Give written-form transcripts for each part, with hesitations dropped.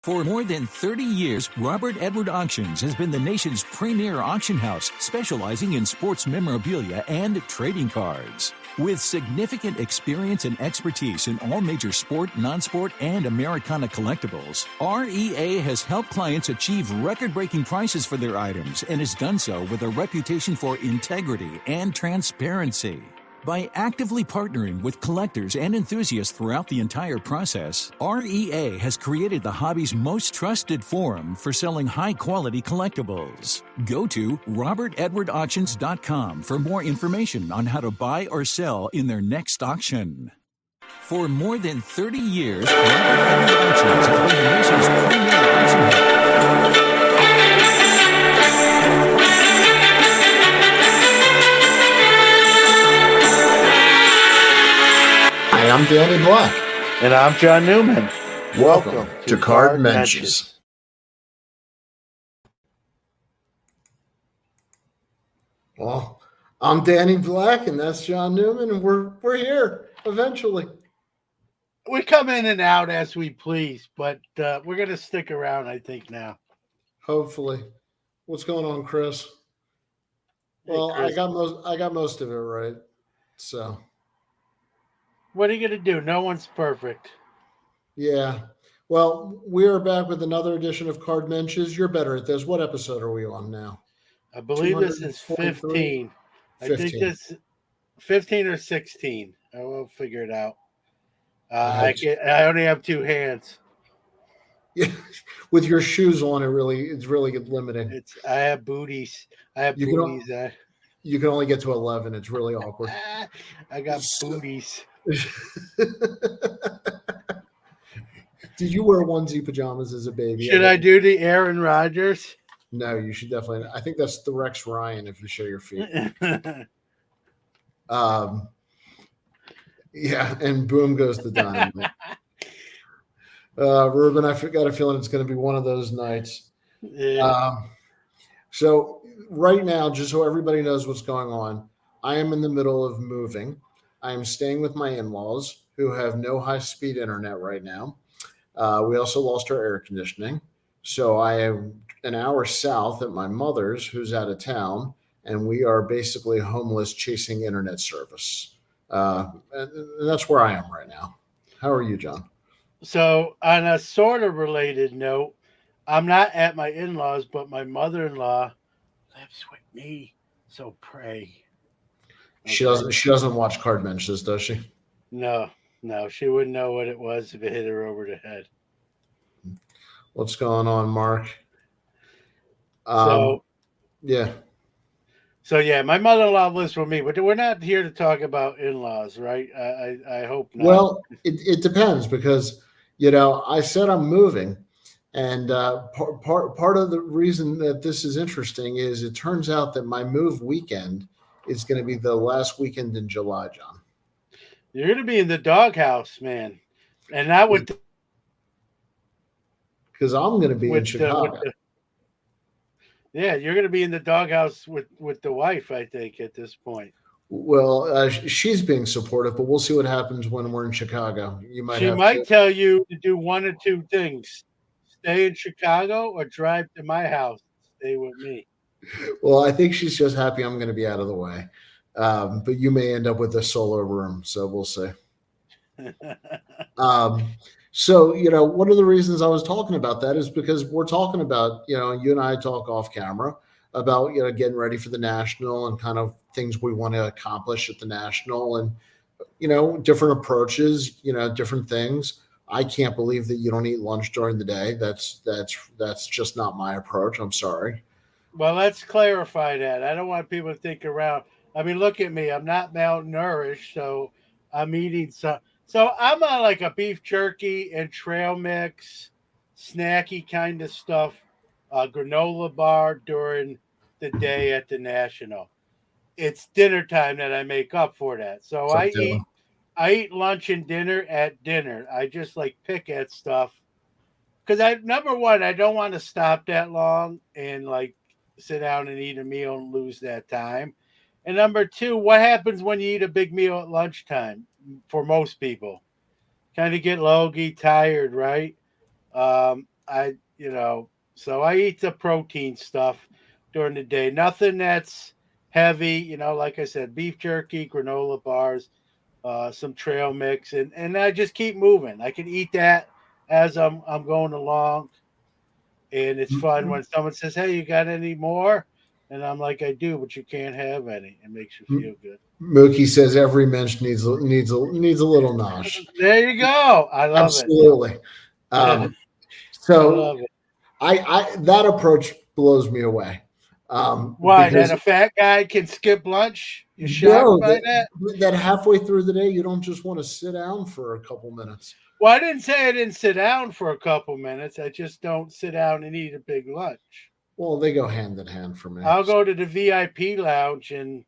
For more than 30 years, Robert Edward Auctions has been the nation's premier auction house, specializing in sports memorabilia and trading cards. With significant experience and expertise in all major sport, non-sport, and Americana collectibles, REA has helped clients achieve record-breaking prices for their items and has done so with a reputation for integrity and transparency. By actively partnering with collectors and enthusiasts throughout the entire process, REA has created the hobby's most trusted forum for selling high-quality collectibles. Go to robertedwardauctions.com for more information on how to buy or sell in their next auction. For more than 30 years, Robert Edward Auctions has been the nation's premier auction house. I'm Danny Black. And I'm John Newman. Welcome to Card Mensches. Well, I'm Danny Black, and that's John Newman, and we're here eventually. We come in and out as we please, but we're going to stick around, I think, now. Hopefully. What's going on, Chris? Well, hey, Chris. I got most of it right. So. What are you going to do? No one's perfect. Yeah. Well, we are back with another edition of Card Mensches. You're better at this. What episode are we on now? I believe this is 15. I think this 15 or 16. I will figure it out. I only have two hands. Yeah, with your shoes on, it's really limiting. I have booties. You can only get to 11. It's really awkward. I got booties. Did you wear onesie pajamas as a baby? Should I do the Aaron Rodgers? No, you should definitely. I think that's the Rex Ryan if you show your feet. Yeah, and boom goes the dynamite. Ruben, I got a feeling it's going to be one of those nights. Yeah. So right now, just so everybody knows what's going on, I am in the middle of moving. I am staying with my in-laws who have no high-speed internet right now. We also lost our air conditioning. So I am an hour south at my mother's who's out of town, and we are basically homeless chasing internet service. And that's where I am right now. How are you, John? So on a sort of related note, I'm not at my in-laws, but my mother-in-law lives with me. So pray. She doesn't watch Card Mensches, does she? No, she wouldn't know what it was if it hit her over the head. What's going on, Mark? Yeah. So yeah, my mother-in-law lives with me, but we're not here to talk about in-laws, right? I hope not. Well, it depends because I said I'm moving, and part of the reason that this is interesting is it turns out that my move weekend is going to be the last weekend in July, John. You're going to be in the doghouse, man. And that would... Because I'm going to be in Chicago. Yeah, you're going to be in the doghouse with the wife, I think, at this point. Well, she's being supportive, but we'll see what happens when we're in Chicago. She might tell you to do one or two things. Stay in Chicago or drive to my house. Stay with me. Well, I think she's just happy I'm going to be out of the way. But you may end up with a solo room, so we'll see. So, one of the reasons I was talking about that is because we're talking about, you and I talk off camera about, getting ready for the National and kind of things we want to accomplish at the National and, different approaches, different things. I can't believe that you don't eat lunch during the day. That's just not my approach. I'm sorry. Well, let's clarify that. I don't want people to think around. I mean, look at me. I'm not malnourished, so I'm eating some. So I'm on like a beef jerky and trail mix, snacky kind of stuff, granola bar during the day at the National. It's dinner time that I make up for that. So I eat lunch and dinner at dinner. I just like pick at stuff because number one, I don't want to stop that long and like sit down and eat a meal and lose that time. And number two, what happens when you eat a big meal at lunchtime? For most people, kind of get logy, tired, right? So I eat the protein stuff during the day. Nothing that's heavy, like I said, beef jerky, granola bars, some trail mix, and I just keep moving. I can eat that as I'm going along, and it's fun when someone says, "Hey, you got any more?" And I'm like, "I do, but you can't have any." It makes you feel good. Mookie says every mensch needs a little nosh. There you go. I love it. Absolutely. Yeah, I So love it. I that approach blows me away. Why? That Because a fat guy can skip lunch? You shocked no, by that? that halfway through the day, you don't just want to sit down for a couple minutes. Well, I didn't say I didn't sit down for a couple minutes. I just don't sit down and eat a big lunch. Well, they go hand in hand for me. I'll go to the VIP lounge and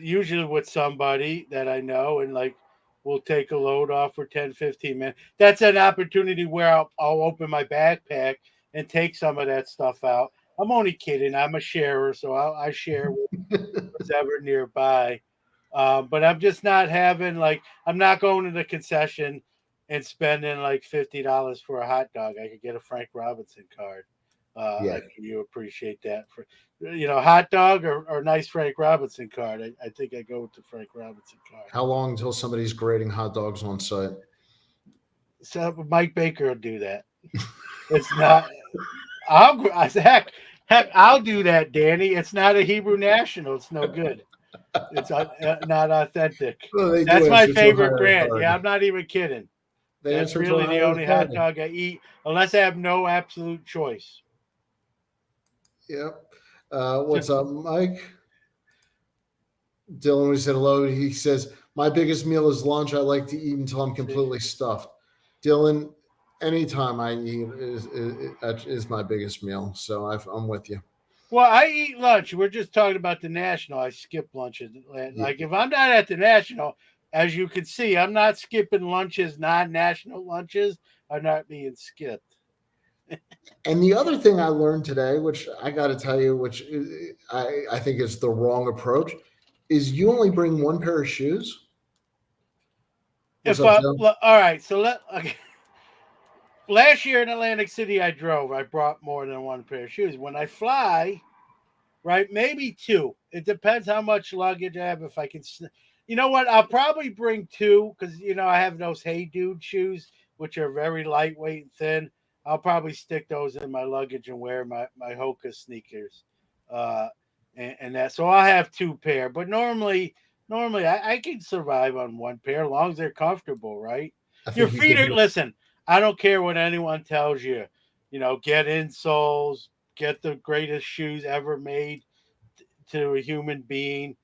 usually with somebody that I know, and like we'll take a load off for 10, 15 minutes. That's an opportunity where I'll open my backpack and take some of that stuff out. I'm only kidding. I'm a sharer, so I share with who's ever nearby. But I'm just not having I'm not going to the concession and spending like $50 for a hot dog. I could get a Frank Robinson card. Yeah. I'm sure you appreciate that for hot dog or nice Frank Robinson card. I think I go with the Frank Robinson card. How long until somebody's grading hot dogs on site? So Mike Baker will do that. It's not. Heck, I'll do that, Danny. It's not a Hebrew national. It's no good. It's not authentic. Well, they do That's my answer to a favorite higher brand. Yeah, authority. I'm not even kidding. They That's answer to a really the higher only hot authority. dog I eat, unless I have no absolute choice. Yep. What's up, Mike? Dylan, we said hello. He says, my biggest meal is lunch. I like to eat until I'm completely stuffed. Dylan, anytime I eat is my biggest meal. So I'm with you. Well, I eat lunch. We're just talking about the national. I skip lunches. Like if I'm not at the national, as you can see, I'm not skipping lunches. Non-national lunches are not being skipped. And the other thing I learned today, which I got to tell you, which I think is the wrong approach, is you only bring one pair of shoes. What's If up, I Joe? all right, so okay. Last year in Atlantic City, I drove. I brought more than one pair of shoes. When I fly, right, maybe two. It depends how much luggage I have. If I can, you know what? I'll probably bring two because I have those Hey Dude shoes, which are very lightweight and thin. I'll probably stick those in my luggage and wear my Hoka sneakers, uh, and that. So I'll have two pair. But normally I can survive on one pair as long as they're comfortable, right? I Your think you feet could are. do. Listen, I don't care what anyone tells you. Get insoles, get the greatest shoes ever made to a human being.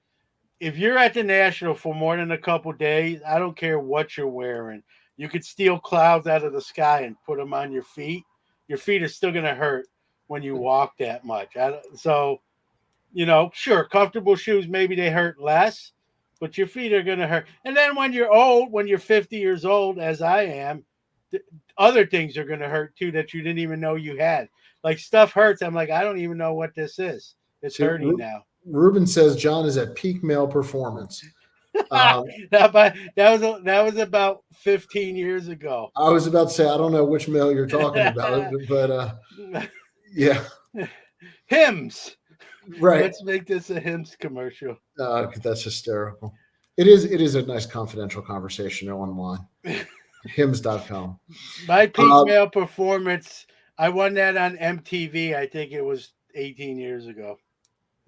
If you're at the National for more than a couple days, I don't care what you're wearing. You could steal clouds out of the sky and put them on your feet. Your feet are still going to hurt when you walk that much. Sure, comfortable shoes, maybe they hurt less, but your feet are going to hurt. And then when you're old, when you're 50 years old, as I am, th- other things are going to hurt too that you didn't even know you had. Like stuff hurts. I'm like, I don't even know what this is. It's See, hurting now. Ruben says John is at peak male performance. That was about 15 years ago. I was about to say I don't know which male you're talking about, but yeah, Hymns. right. Let's make this a hymns commercial. That's hysterical. It is a nice confidential conversation online. Hims.com. My peak male performance, I won that on MTV. I think it was 18 years ago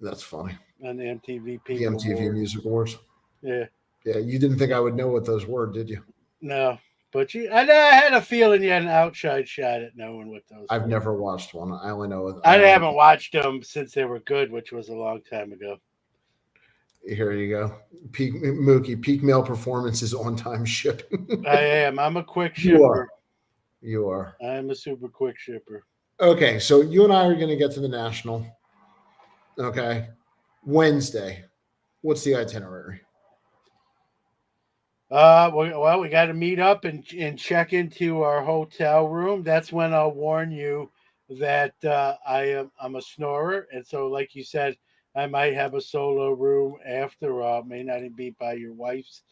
That's funny. on the MTV Peak The MTV Award. Music Awards. Yeah. Yeah, you didn't think I would know what those were, did you? No, but I had a feeling you had an outside shot at knowing what those. I've were. never watched one. I only know. I haven't watched them since they were good, which was a long time ago. Here you go. Peak male performance is on time shipping. I am. I'm a quick You shipper. are. You are. I'm a super quick shipper. Okay, so you and I are going to get to the National. Okay. Wednesday. What's the itinerary? We got to meet up and check into our hotel room. That's when I'll warn you that I'm a snorer, and so like you said, I might have a solo room after all. May not even be by your wife's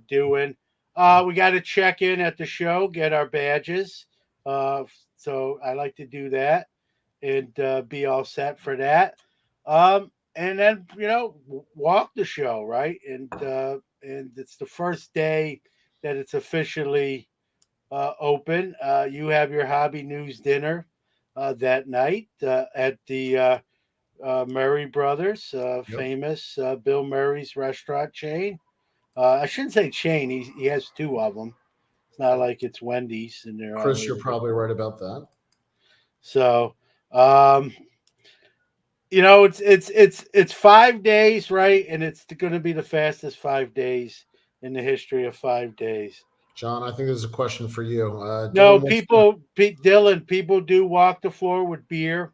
doing. We got to check in at the show, get our badges. So I like to do that and be all set for that. And then walk the show, right? And it's the first day that it's officially open. You have your hobby news dinner that night at the Murray Brothers, Yep. famous Bill Murray's restaurant chain. I shouldn't say chain. He has two of them. It's not like it's Wendy's and they're all Chris, you're over the probably right about that. So, um, it's 5 days, right? And it's going to be the fastest 5 days in the history of 5 days. John, I think this is a question for you. No, Dylan, what's the Dylan, people do walk the floor with beer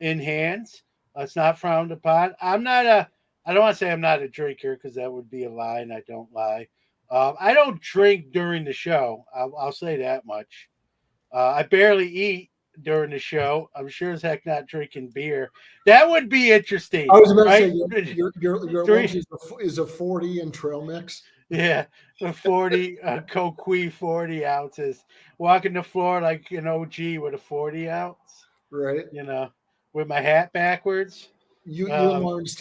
in hands. It's not frowned upon. I don't want to say I'm not a drinker because that would be a lie, and I don't lie. I don't drink during the show. I'll say that much. I barely eat during the show. I'm sure as heck not drinking beer. That would be interesting, I was about to say right? your lunch Three, is a 40 and trail mix, yeah, the 40 Coqui 40 ounces. Walking the floor like an OG with a 40 ounce, right? you know, with my hat backwards. Um, You and Lawrence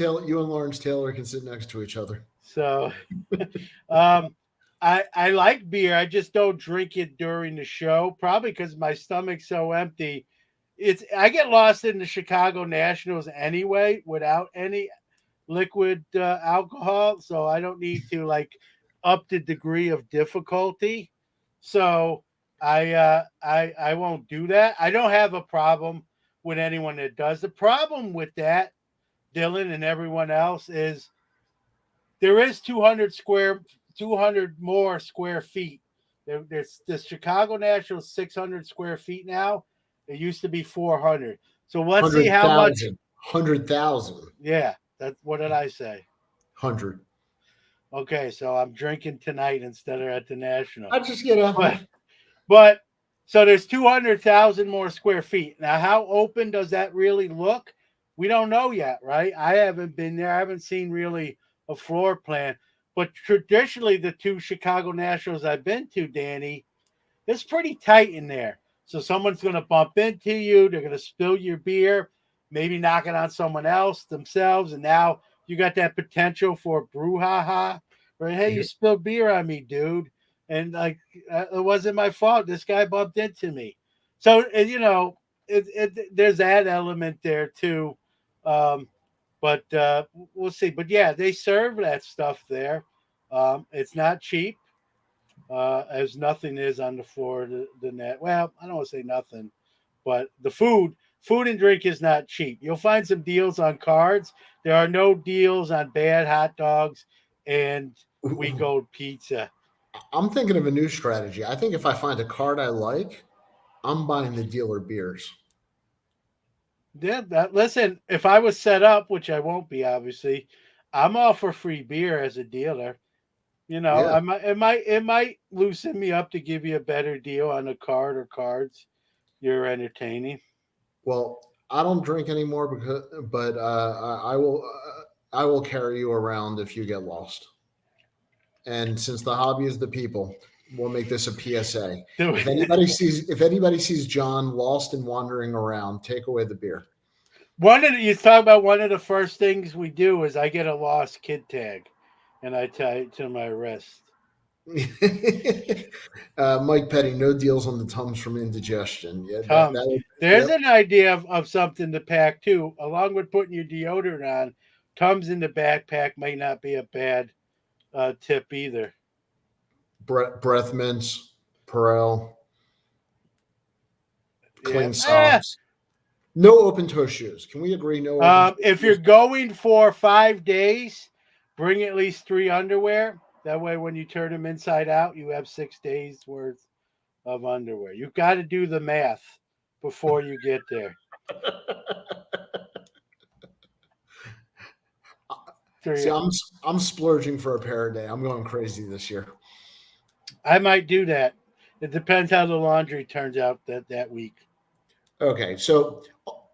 Taylor can sit next to each other. so um, I like beer. I just don't drink it during the show, probably because my stomach's so empty. I get lost in the Chicago Nationals anyway without any liquid alcohol, so I don't need to like up the degree of difficulty. So I won't do that. I don't have a problem with anyone that does. The problem with that, Dylan and everyone else, is there is 200 more square feet. There's the Chicago Nationals 600 square feet now. It used to be 400. So let's see how much. 100,000. Yeah, that's what did I say? 100. Okay, so I'm drinking tonight instead of at the National. I just get But but so there's 200,000 more square feet. Now, how open does that really look? We don't know yet, right? I haven't been there. I haven't seen really a floor plan. But traditionally, the two Chicago Nationals I've been to, Danny, it's pretty tight in there. So someone's going to bump into you. They're going to spill your beer, maybe knock it on someone else themselves. And now you got that potential for brouhaha. Right? Hey, you spilled beer on me, dude. And like, it wasn't my fault. This guy bumped into me. So, there's that element there too. Um, but we'll see. But yeah, they serve that stuff there. It's not cheap as nothing is on the floor of the net. Well, I don't want to say nothing, but the food and drink is not cheap. You'll find some deals on cards. There are no deals on bad hot dogs and We Gold pizza. I'm thinking of a new strategy. I think if I find a card I like, I'm buying the dealer beers. Yeah, listen, if I was set up, which I won't be, obviously, I'm all for free beer as a dealer. Yeah. It might loosen me up to give you a better deal on a card or cards you're entertaining. Well, I don't drink anymore but I will carry you around if you get lost. And since the hobby is the people, we'll make this a PSA. If anybody sees John lost and wandering around, take away the beer. You talk about one of the first things we do is I get a lost kid tag, and I tie it to my wrist. Mike Petty, no deals on the Tums from indigestion. Yeah, Tums. There's yep. an idea of something to pack too, along with putting your deodorant on. Tums in the backpack may not be a bad tip either. Breath mints, Perel, clean Yeah. socks. No open toe shoes. Can we agree? No. If you're going for 5 days, bring at least 3 underwear. That way, when you turn them inside out, you have 6 days worth of underwear. You've got to do the math before you get there. See, I'm splurging for a pair a day. I'm going crazy this year. I might do that. It depends how the laundry turns out that week. Okay, so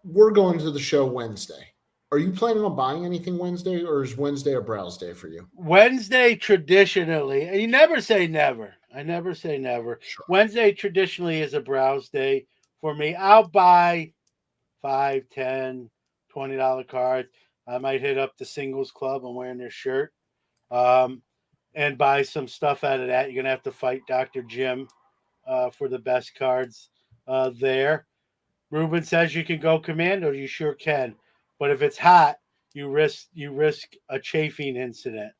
we're going to the show Wednesday. Are you planning on buying anything Wednesday, or is Wednesday a browse day for you? Wednesday, traditionally, and you never say never. I never say never. Sure. Wednesday traditionally is a browse day for me. I'll buy 5, 10, $20 cards. I might hit up the singles club. I'm wearing their shirt. Um, and buy some stuff out of that. You're gonna have to fight Dr. Jim for the best cards there. Ruben says you can go commando. You sure can, but if it's hot, you risk a chafing incident.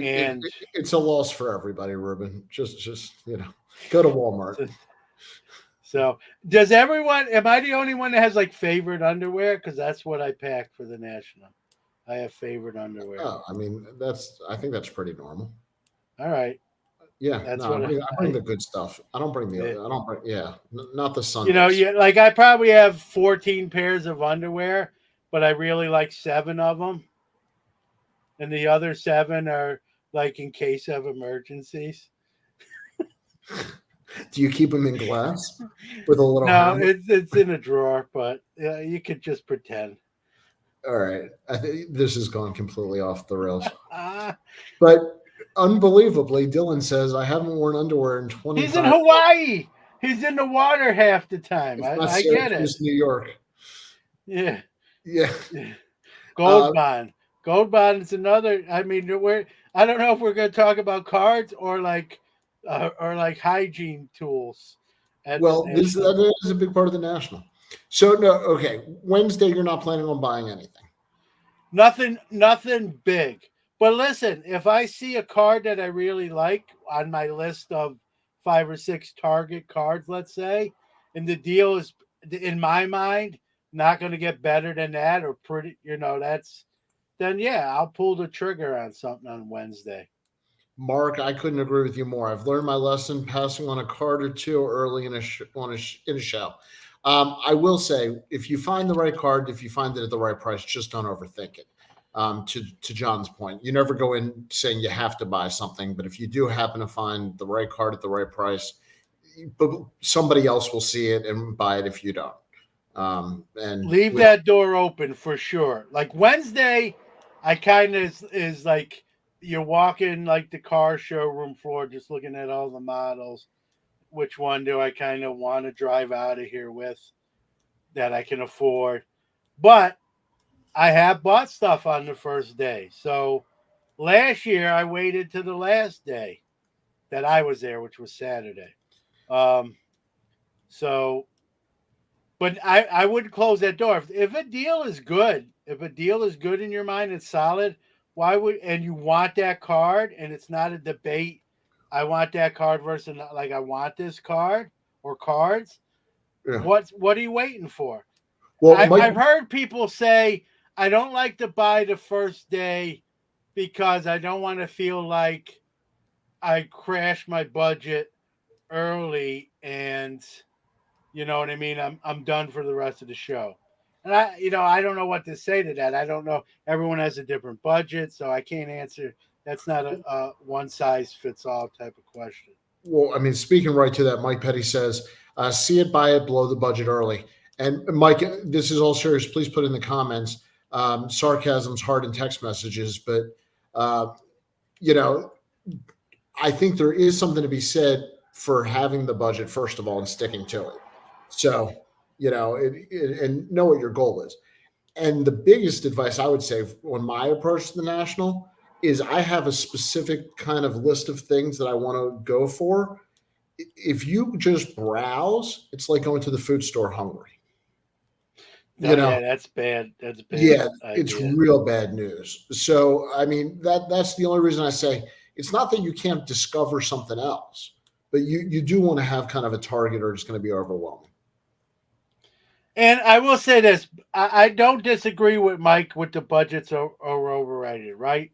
And It's a loss for everybody, Ruben. Just go to Walmart. so, does everyone? Am I the only one that has like favorite underwear? Because that's what I pack for the national. I have favorite underwear. Oh, I mean, I think that's pretty normal. All right, Yeah, that's no, what I bring the good stuff. I don't bring I not the you know, Sundays. yeah, like I probably have 14 pairs of underwear, but I really like 7 of them, and the other 7 are like in case of emergencies. Do you keep them in glass with a little No, hammer? it's in a drawer, but you could just pretend. All right, I think this has gone completely off the rails. Ah, But unbelievably, Dylan says I haven't worn underwear in he's in 25 years. Hawaii. He's in the water half the time. It's I, not I get it. Syracuse, New York. Yeah. Yeah. Gold bond. Gold bond is another. I mean, I don't know if we're going to talk about cards or like hygiene tools at the Well, national. that is a big part of the national. So no, okay. Wednesday, you're not planning on buying anything. Nothing big. But listen, if I see a card that I really like on my list of 5 or 6 target cards, let's say, and the deal is in my mind not going to get better than that or pretty, then yeah, I'll pull the trigger on something on Wednesday. Mark, I couldn't agree with you more. I've learned my lesson passing on a card or two early in a show. I will say, if you find the right card, if you find it at the right price, just don't overthink it. To John's point, you never go in saying you have to buy something, but if you do happen to find the right card at the right price, but somebody else will see it and buy it if you don't. And Leave that door open for sure. Like Wednesday, I kind of is like you're walking like the car showroom floor, just looking at all the models. Which one do I kind of want to drive out of here with that I can afford? But I have bought stuff on the first day. So last year I waited to the last day that I was there, which was Saturday. Um, so But I wouldn't close that door. If a deal is good, if a deal is good in your mind, it's solid. Why would and you want that card and it's not a debate. I want that card versus like I want this card or cards. yeah. What are you waiting for? Well, Mike, I've heard people say I don't like to buy the first day because I don't want to feel like I crash my budget early and you know what I mean? I'm done for the rest of the show. And I don't know what to say to that. I don't know. Everyone has a different budget, so I can't answer. That's not a one size fits all type of question. well, I mean, speaking right to that, Mike Petty says, see it, buy it, blow the budget early. And Mike, this is all serious. Please put in the comments. Sarcasm's hard in text messages, but uh, you know, I think there is something to be said for having the budget first of all and sticking to it. So, and know what your goal is. And the biggest advice I would say on my approach to the national is I have a specific kind of list of things that I want to go for. If you just browse, it's like going to the food store hungry. Oh yeah, that's bad. That's a bad Yeah, it's idea. real bad news. So, I mean, that's the only reason I say it's not that you can't discover something else, but you do want to have kind of a target or it's going to be overwhelming. And I will say this: I don't disagree with Mike with the budgets are overrated, right?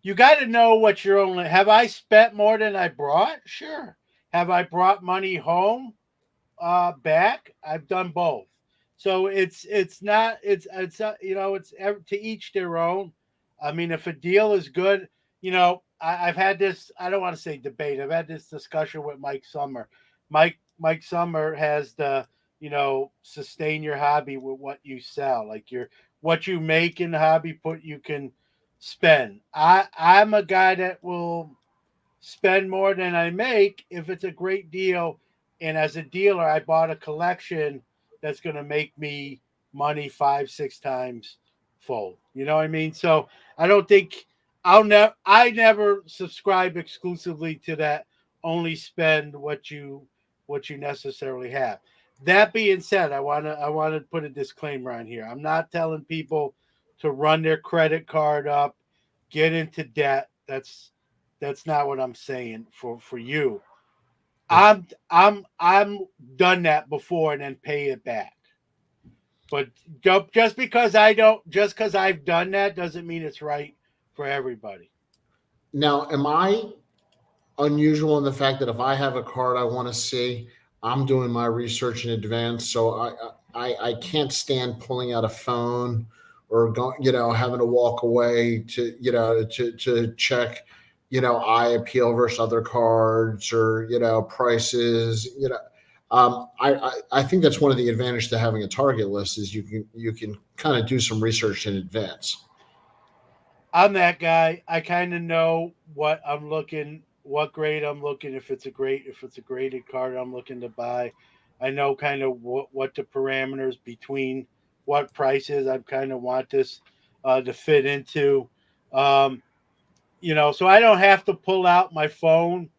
You got to know what you're only. Have I spent more than I brought? Sure. Have I brought money home? Back. I've done both. So it's not it's to each their own. I mean, if a deal is good, I've had this. I don't want to say debate. I've had this discussion with Mike Summer. Mike Summer has the sustain your hobby with what you sell, like what you make in the hobby, you can spend. I'm a guy that will spend more than I make if it's a great deal. And as a dealer, I bought a collection that's going to make me money 5, 6 times fold. You know what I mean? So I don't think I never subscribe exclusively to that. Only spend what you necessarily have. That being said, I want to put a disclaimer on here. I'm not telling people to run their credit card up, get into debt. That's not what I'm saying for you. I'm done that before and then pay it back. But just because I've done that doesn't mean it's right for everybody. Now, am I unusual in the fact that if I have a card I want to see, I'm doing my research in advance, so I can't stand pulling out a phone or going, having to walk away to, to check, I appeal versus other cards or, prices, I think that's one of the advantages to having a target list is you can kind of do some research in advance. I'm that guy. I kind of know what grade I'm looking. If it's a graded card I'm looking to buy, I know kind of what the parameters between what prices I kind of want this to fit into. Um, so I don't have to pull out my phone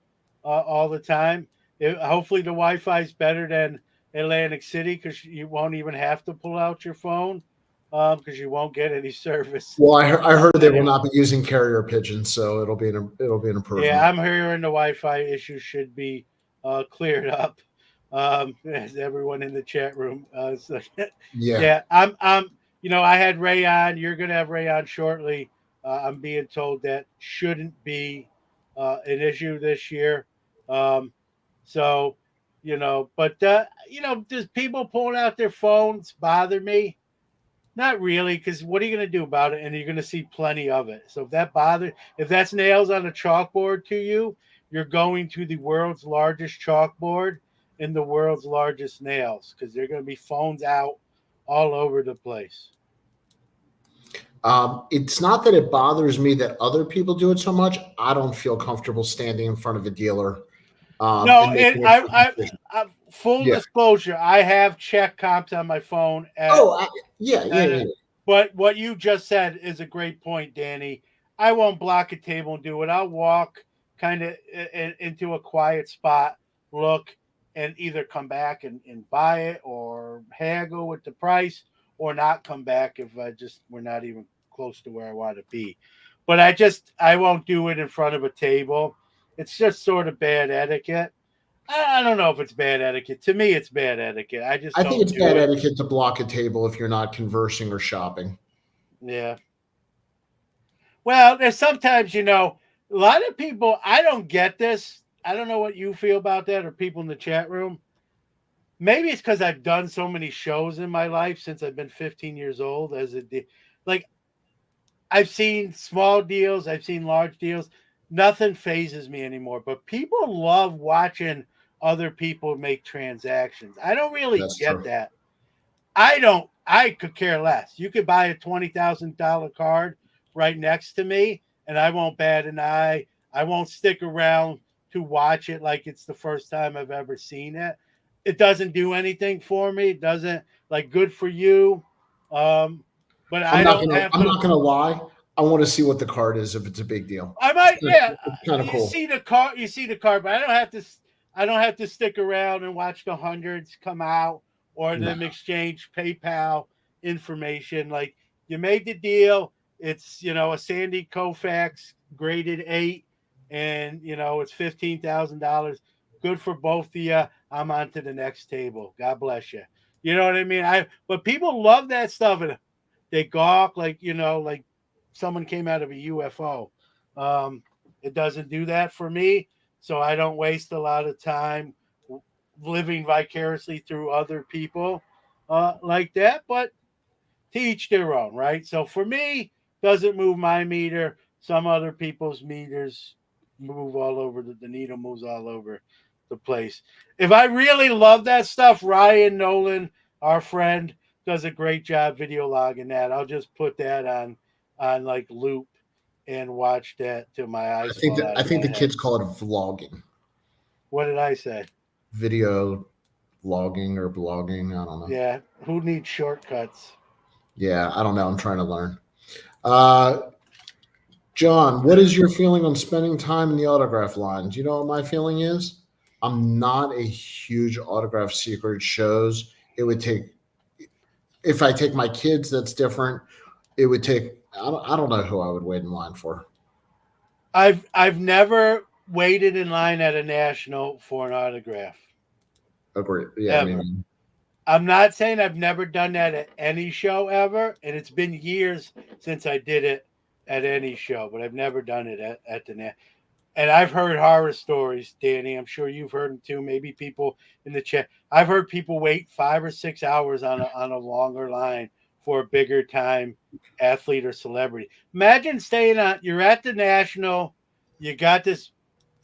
all the time. Hopefully, the Wi-Fi is better than Atlantic City because you won't even have to pull out your phone because you won't get any service. Well, I heard they will not be using carrier pigeons, so it'll be an Yeah, improvement. I'm hearing the Wi-Fi issue should be cleared up. As everyone in the chat room, so, Yeah. yeah, I'm. I had Ray on. You're gonna have Ray on shortly. I'm being told that shouldn't be an issue this year. Um, so, but does people pulling out their phones bother me? Not really, because what are you going to do about it? And you're going to see plenty of it. So if that's nails on a chalkboard to you, you're going to the world's largest chalkboard and the world's largest nails because they're going to be phones out all over the place. It's not that it bothers me that other people do it so much. I don't feel comfortable standing in front of a dealer No, and making a quick decision. full Yeah. disclosure, I have check comps on my phone Oh, yeah, yeah, and yeah. but what you just said is a great point, Danny. I won't block a table and do it. I'll walk kind of into a quiet spot, look, and either come back and buy it or haggle with the price or not come back if we're not even close to where I want to be. But I won't do it in front of a table. It's just sort of bad etiquette. I don't know if it's bad etiquette. To me, it's bad etiquette. I just I think don't it's do bad it. etiquette to block a table if you're not conversing or shopping. Yeah. Well, there's sometimes, a lot of people, I don't get this. I don't know what you feel about that or people in the chat room. Maybe it's because I've done so many shows in my life since I've been 15 years old. Like, I've seen small deals, I've seen large deals. Nothing phases me anymore. But people love watching other people make transactions. I don't really That's get true. that. I don't. I could care less. You could buy a $20,000 card right next to me, and I won't bat an eye. I won't stick around to watch it like it's the first time I've ever seen it. It doesn't do anything for me. It doesn't good for you. Um, but I'm I not don't gonna have I'm to. not gonna lie. I want to see what the card is if it's a big deal. I might, yeah. It's kind of You cool. see the car, but I don't have to. I don't have to stick around and watch the hundreds come out or No. them exchange PayPal information. Like you made the deal. It's a Sandy Koufax graded 8, and it's $15,000. Good for both of you. I'm on to the next table. God bless you. You know what I mean? But people love that stuff and they gawk like someone came out of a UFO. Um, it doesn't do that for me, so I don't waste a lot of time living vicariously through other people like that. But to each their own, right? So for me, doesn't move my meter. Some other people's meters move all over. The needle moves all over the place. If I really love that stuff, Ryan Nolan, our friend, does a great job video logging that. I'll just put that on like loop and watch that till my eyes fall out I of my think the head. kids call it vlogging, What did I say? video vlogging or blogging. I don't know. Yeah, who needs shortcuts? Yeah, I don't know. I'm trying to learn. Uh, John, what is your feeling on spending time in the autograph line? Do you know what my feeling is? I'm not a huge autograph seeker at shows. It would take, if I take my kids, that's different. It would take, I don't know who I would wait in line for. I've never waited in line at a national for an autograph. Agree. Yeah, I Ever. mean, I'm not saying I've never done that at any show ever, and it's been years since I did it at any show, but I've never done it at the net. And I've heard horror stories, Danny. I'm sure you've heard them too. Maybe people in the chat. I've heard people wait 5 or 6 hours on a longer line for a bigger time athlete or celebrity. Imagine staying on. You're at the national. You got this,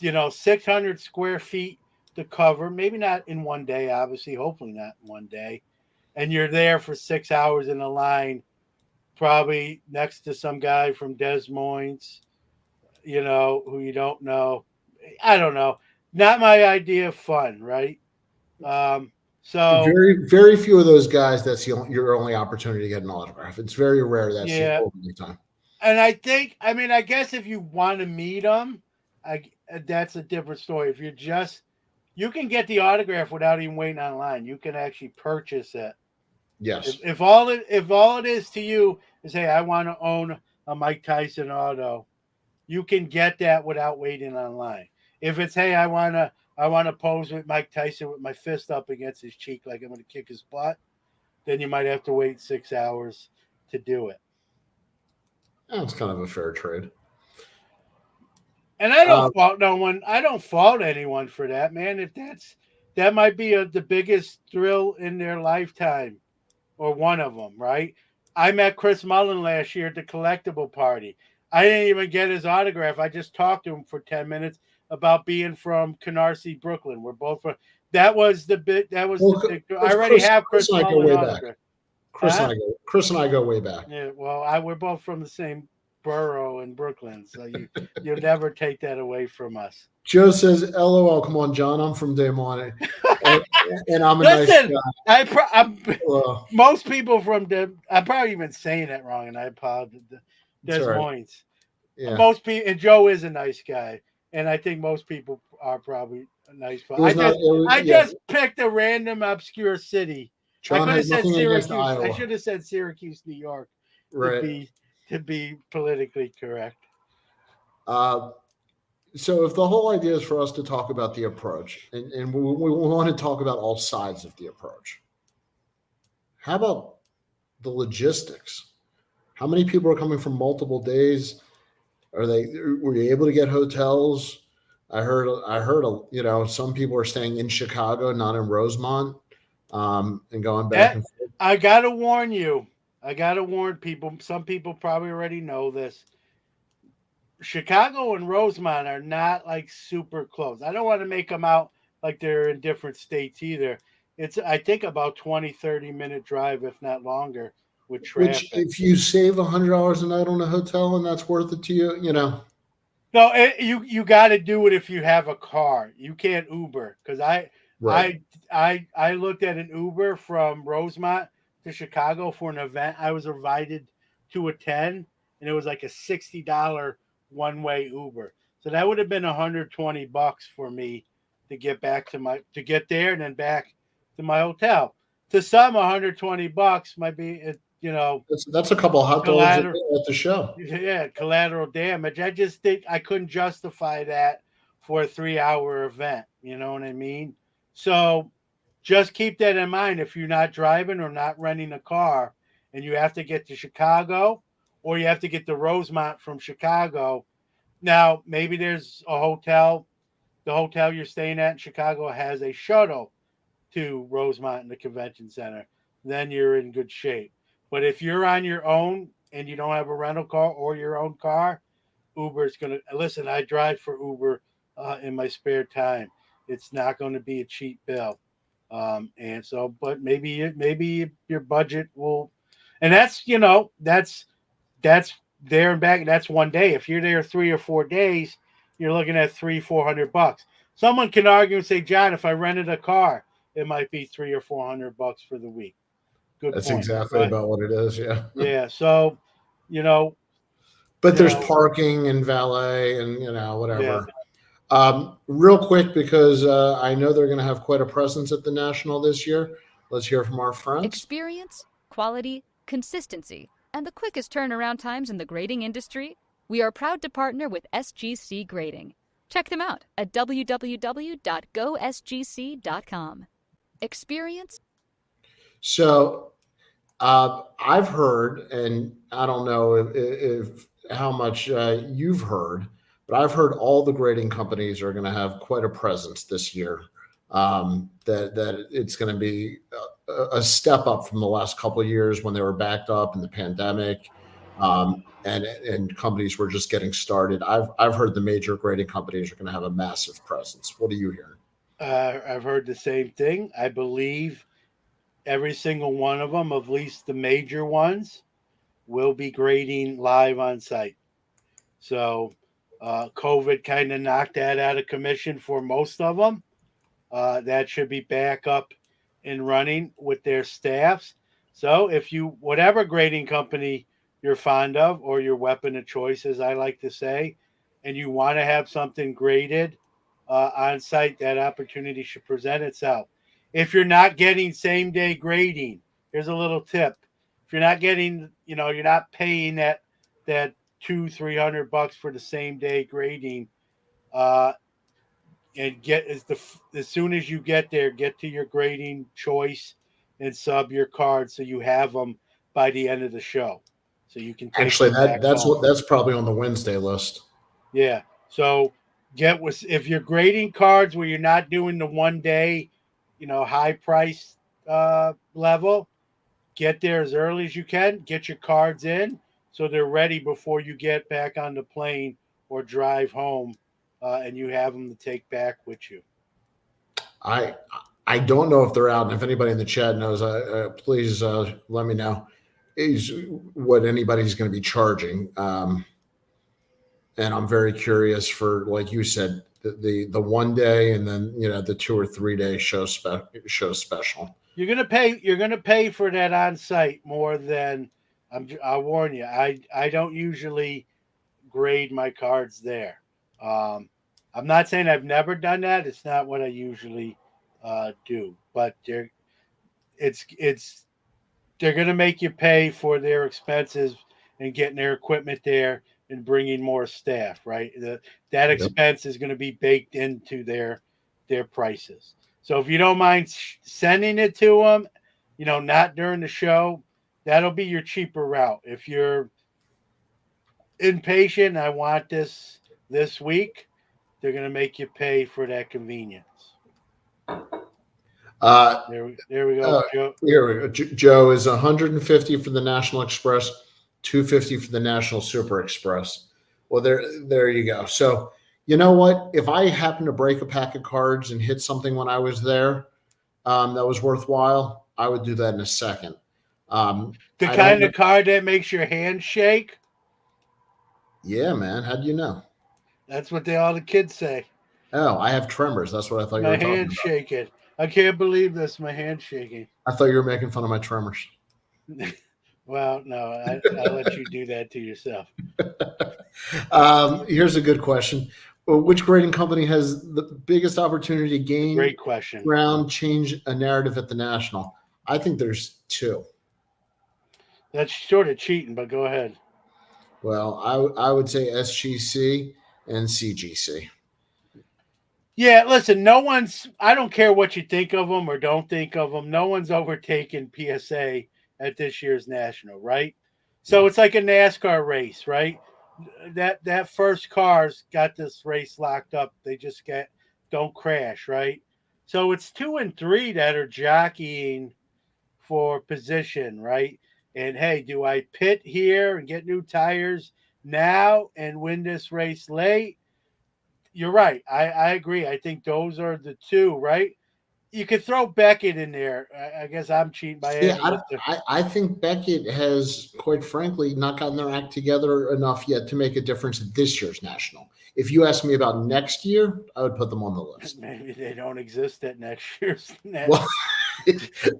600 square feet to cover. Maybe not in one day, obviously. Hopefully not in one day. And you're there for 6 hours in a line, probably next to some guy from Des Moines, who you don't know. I don't know. Not my idea of fun, right? So very, very few of those guys, that's your only opportunity to get an autograph. It's very rare. That's the yeah, only time. and I guess if you want to meet them, I that's a different story. If you're just, you can get the autograph without even waiting online. You can actually purchase it. Yes. If all it is to you is, hey, I want to own a Mike Tyson auto, you can get that without waiting online. If it's, hey, I wanna pose with Mike Tyson with my fist up against his cheek like I'm gonna kick his butt, then you might have to wait 6 hours to do it. That's kind of a fair trade. And I don't Um, fault no one. I don't fault anyone for that, man. If that might be the biggest thrill in their lifetime, or one of them, right? I met Chris Mullen last year at the collectible party. I didn't even get his autograph. I just talked to him for 10 minutes about being from Canarsie, Brooklyn. We're both from. That was the big. That was the well, big. I already have Chris Chris and I go Mullen way back. autograph. Huh? Chris and I go way back. Yeah. Well, we're both from the same borough in Brooklyn, so you'll never take that away from us. Joe says, "LOL, come on, John. I'm from Des Moines, and, and I'm a nice Listen, guy." I'm Well, most people from I'm probably even saying that wrong, and I apologize. it's Des all right. Moines. Yeah, Most people, and Joe is a nice guy, and I think most people are probably a nice. it was not. I Yeah, just picked a random obscure city. I John could have has said nothing against Syracuse. I Iowa, should have said Syracuse, New York, to right? be politically correct. Uh, so, if the whole idea is for us to talk about the approach, and we want to talk about all sides of the approach, how about the logistics? How many people are coming from multiple days? Were you able to get hotels? I heard, some people are staying in Chicago, not in Rosemont, and going back That and forth. I gotta warn you. I gotta warn people. Some people probably already know this. Chicago and Rosemont are not like super close. I don't want to make them out like they're in different states either. It's, I think, about 20-30 minute drive, if not longer, with Which, traffic. if you save $100 a night on a hotel and that's worth it to you, No, you got to do it if you have a car. You can't Uber, because right? I looked at an Uber from Rosemont to Chicago for an event I was invited to attend, and it was like a $60 one way Uber. So that would have been $120 for me to get back to get there and then back to my hotel. To some, $120 might be, That's a couple of hot dogs at collateral. the show. Yeah, collateral damage. I just think I couldn't justify that for a 3 hour event. You know what I mean? So just keep that in mind if you're not driving or not renting a car and you have to get to Chicago, or you have to get to Rosemont from Chicago. Now, maybe there's a hotel. The hotel you're staying at in Chicago has a shuttle to Rosemont in the convention center. Then you're in good shape. But if you're on your own and you don't have a rental car or your own car, Uber is going to listen. I drive for Uber in my spare time. It's not going to be a cheap bill, and so. But maybe your budget will, and that's there and back, that's one day. If you're there 3 or 4 days, you're looking at $300-400. Someone can argue and say, John, if I rented a car, it might be $300 or $400 for the week. Good That's point. exactly But about what it is. Yeah. yeah, so you know, But you there's know, parking and valet and yeah. whatever. Real quick, because I know they're going to have quite a presence at the National this year. Let's hear from our friends. Experience, quality, consistency, and the quickest turnaround times in the grading industry? We are proud to partner with SGC Grading. Check them out at www.gosgc.com. Experience. So I've heard, and I don't know if how much you've heard, but I've heard all the grading companies are going to have quite a presence this year. That it's going to be a step up from the last couple of years when they were backed up in the pandemic, and companies were just getting started. I've heard the major grading companies are going to have a massive presence. What are you hearing? I've heard the same thing. I believe every single one of them, at least the major ones, will be grading live on site. So COVID kind of knocked that out of commission for most of them. That should be back up and running with their staffs. So if you, whatever grading company you're fond of, or your weapon of choice, as I like to say, and you want to have something graded on site, that opportunity should present itself. If you're not getting same day grading, here's a little tip. If you're not getting, you're not paying that 200-300 bucks for the same day grading, uh, and as soon as you get there, get to your grading choice and sub your card so you have them by the end of the show, so you can take Actually, them back home. that's probably on the Wednesday list. Yeah. So get with if you're grading cards where you're not doing the 1 day, high price level, get there as early as you can. Get your cards in so they're ready before you get back on the plane or drive home, and you have them to take back with you. I I don't know if they're out, and if anybody in the chat knows, please let me know. Is what anybody's going to be charging, and I'm very curious for, like you said, the 1 day, and then the 2 or 3 day show special. You're gonna pay for that on site more than I'll warn you. I don't usually grade my cards there. Um, I'm not saying I've never done that. It's not what I usually do, but it's they're going to make you pay for their expenses and getting their equipment there and bringing more staff, right? That Yep. expense is going to be baked into their prices. So if you don't mind sending it to them, not during the show, that'll be your cheaper route. If you're impatient, I want this week, they're going to make you pay for that convenience. Uh, There we go, Joe. Here we go. Joe is 150 for the National Express, 250 for the National Super Express. Well, there you go. So you know what? If I happen to break a pack of cards and hit something when I was there, that was worthwhile, I would do that in a second. The I kind don't. of card that makes your hand shake. Yeah, man. How do you know? That's what all the kids say. Oh, I have tremors. That's what I thought you My were talking hand's about. shaking. I can't believe this. My hand's shaking. I thought you were making fun of my tremors. Well, no, I'll let you do that to yourself. Here's a good question. Which grading company has the biggest opportunity to gain Great question. ground, change a narrative at the National? I think there's two. That's sort of cheating, but go ahead. Well, I would say SGC and CGC. Yeah, listen, I don't care what you think of them or don't think of them, no one's overtaken PSA at this year's National, right? So it's like a NASCAR race, right? That first car's got this race locked up. They just don't crash, right? So it's 2 and 3 that are jockeying for position, right? And hey, do I pit here and get new tires now and win this race late? You're right. I agree. I think those are the two, right? you could throw Beckett in there. I guess I'm cheating by See, adding Mr. I think Beckett has, quite frankly, not gotten their act together enough yet to make a difference in this year's national. If you ask me about next year, I would put them on the list. Maybe they don't exist at next year's. Well,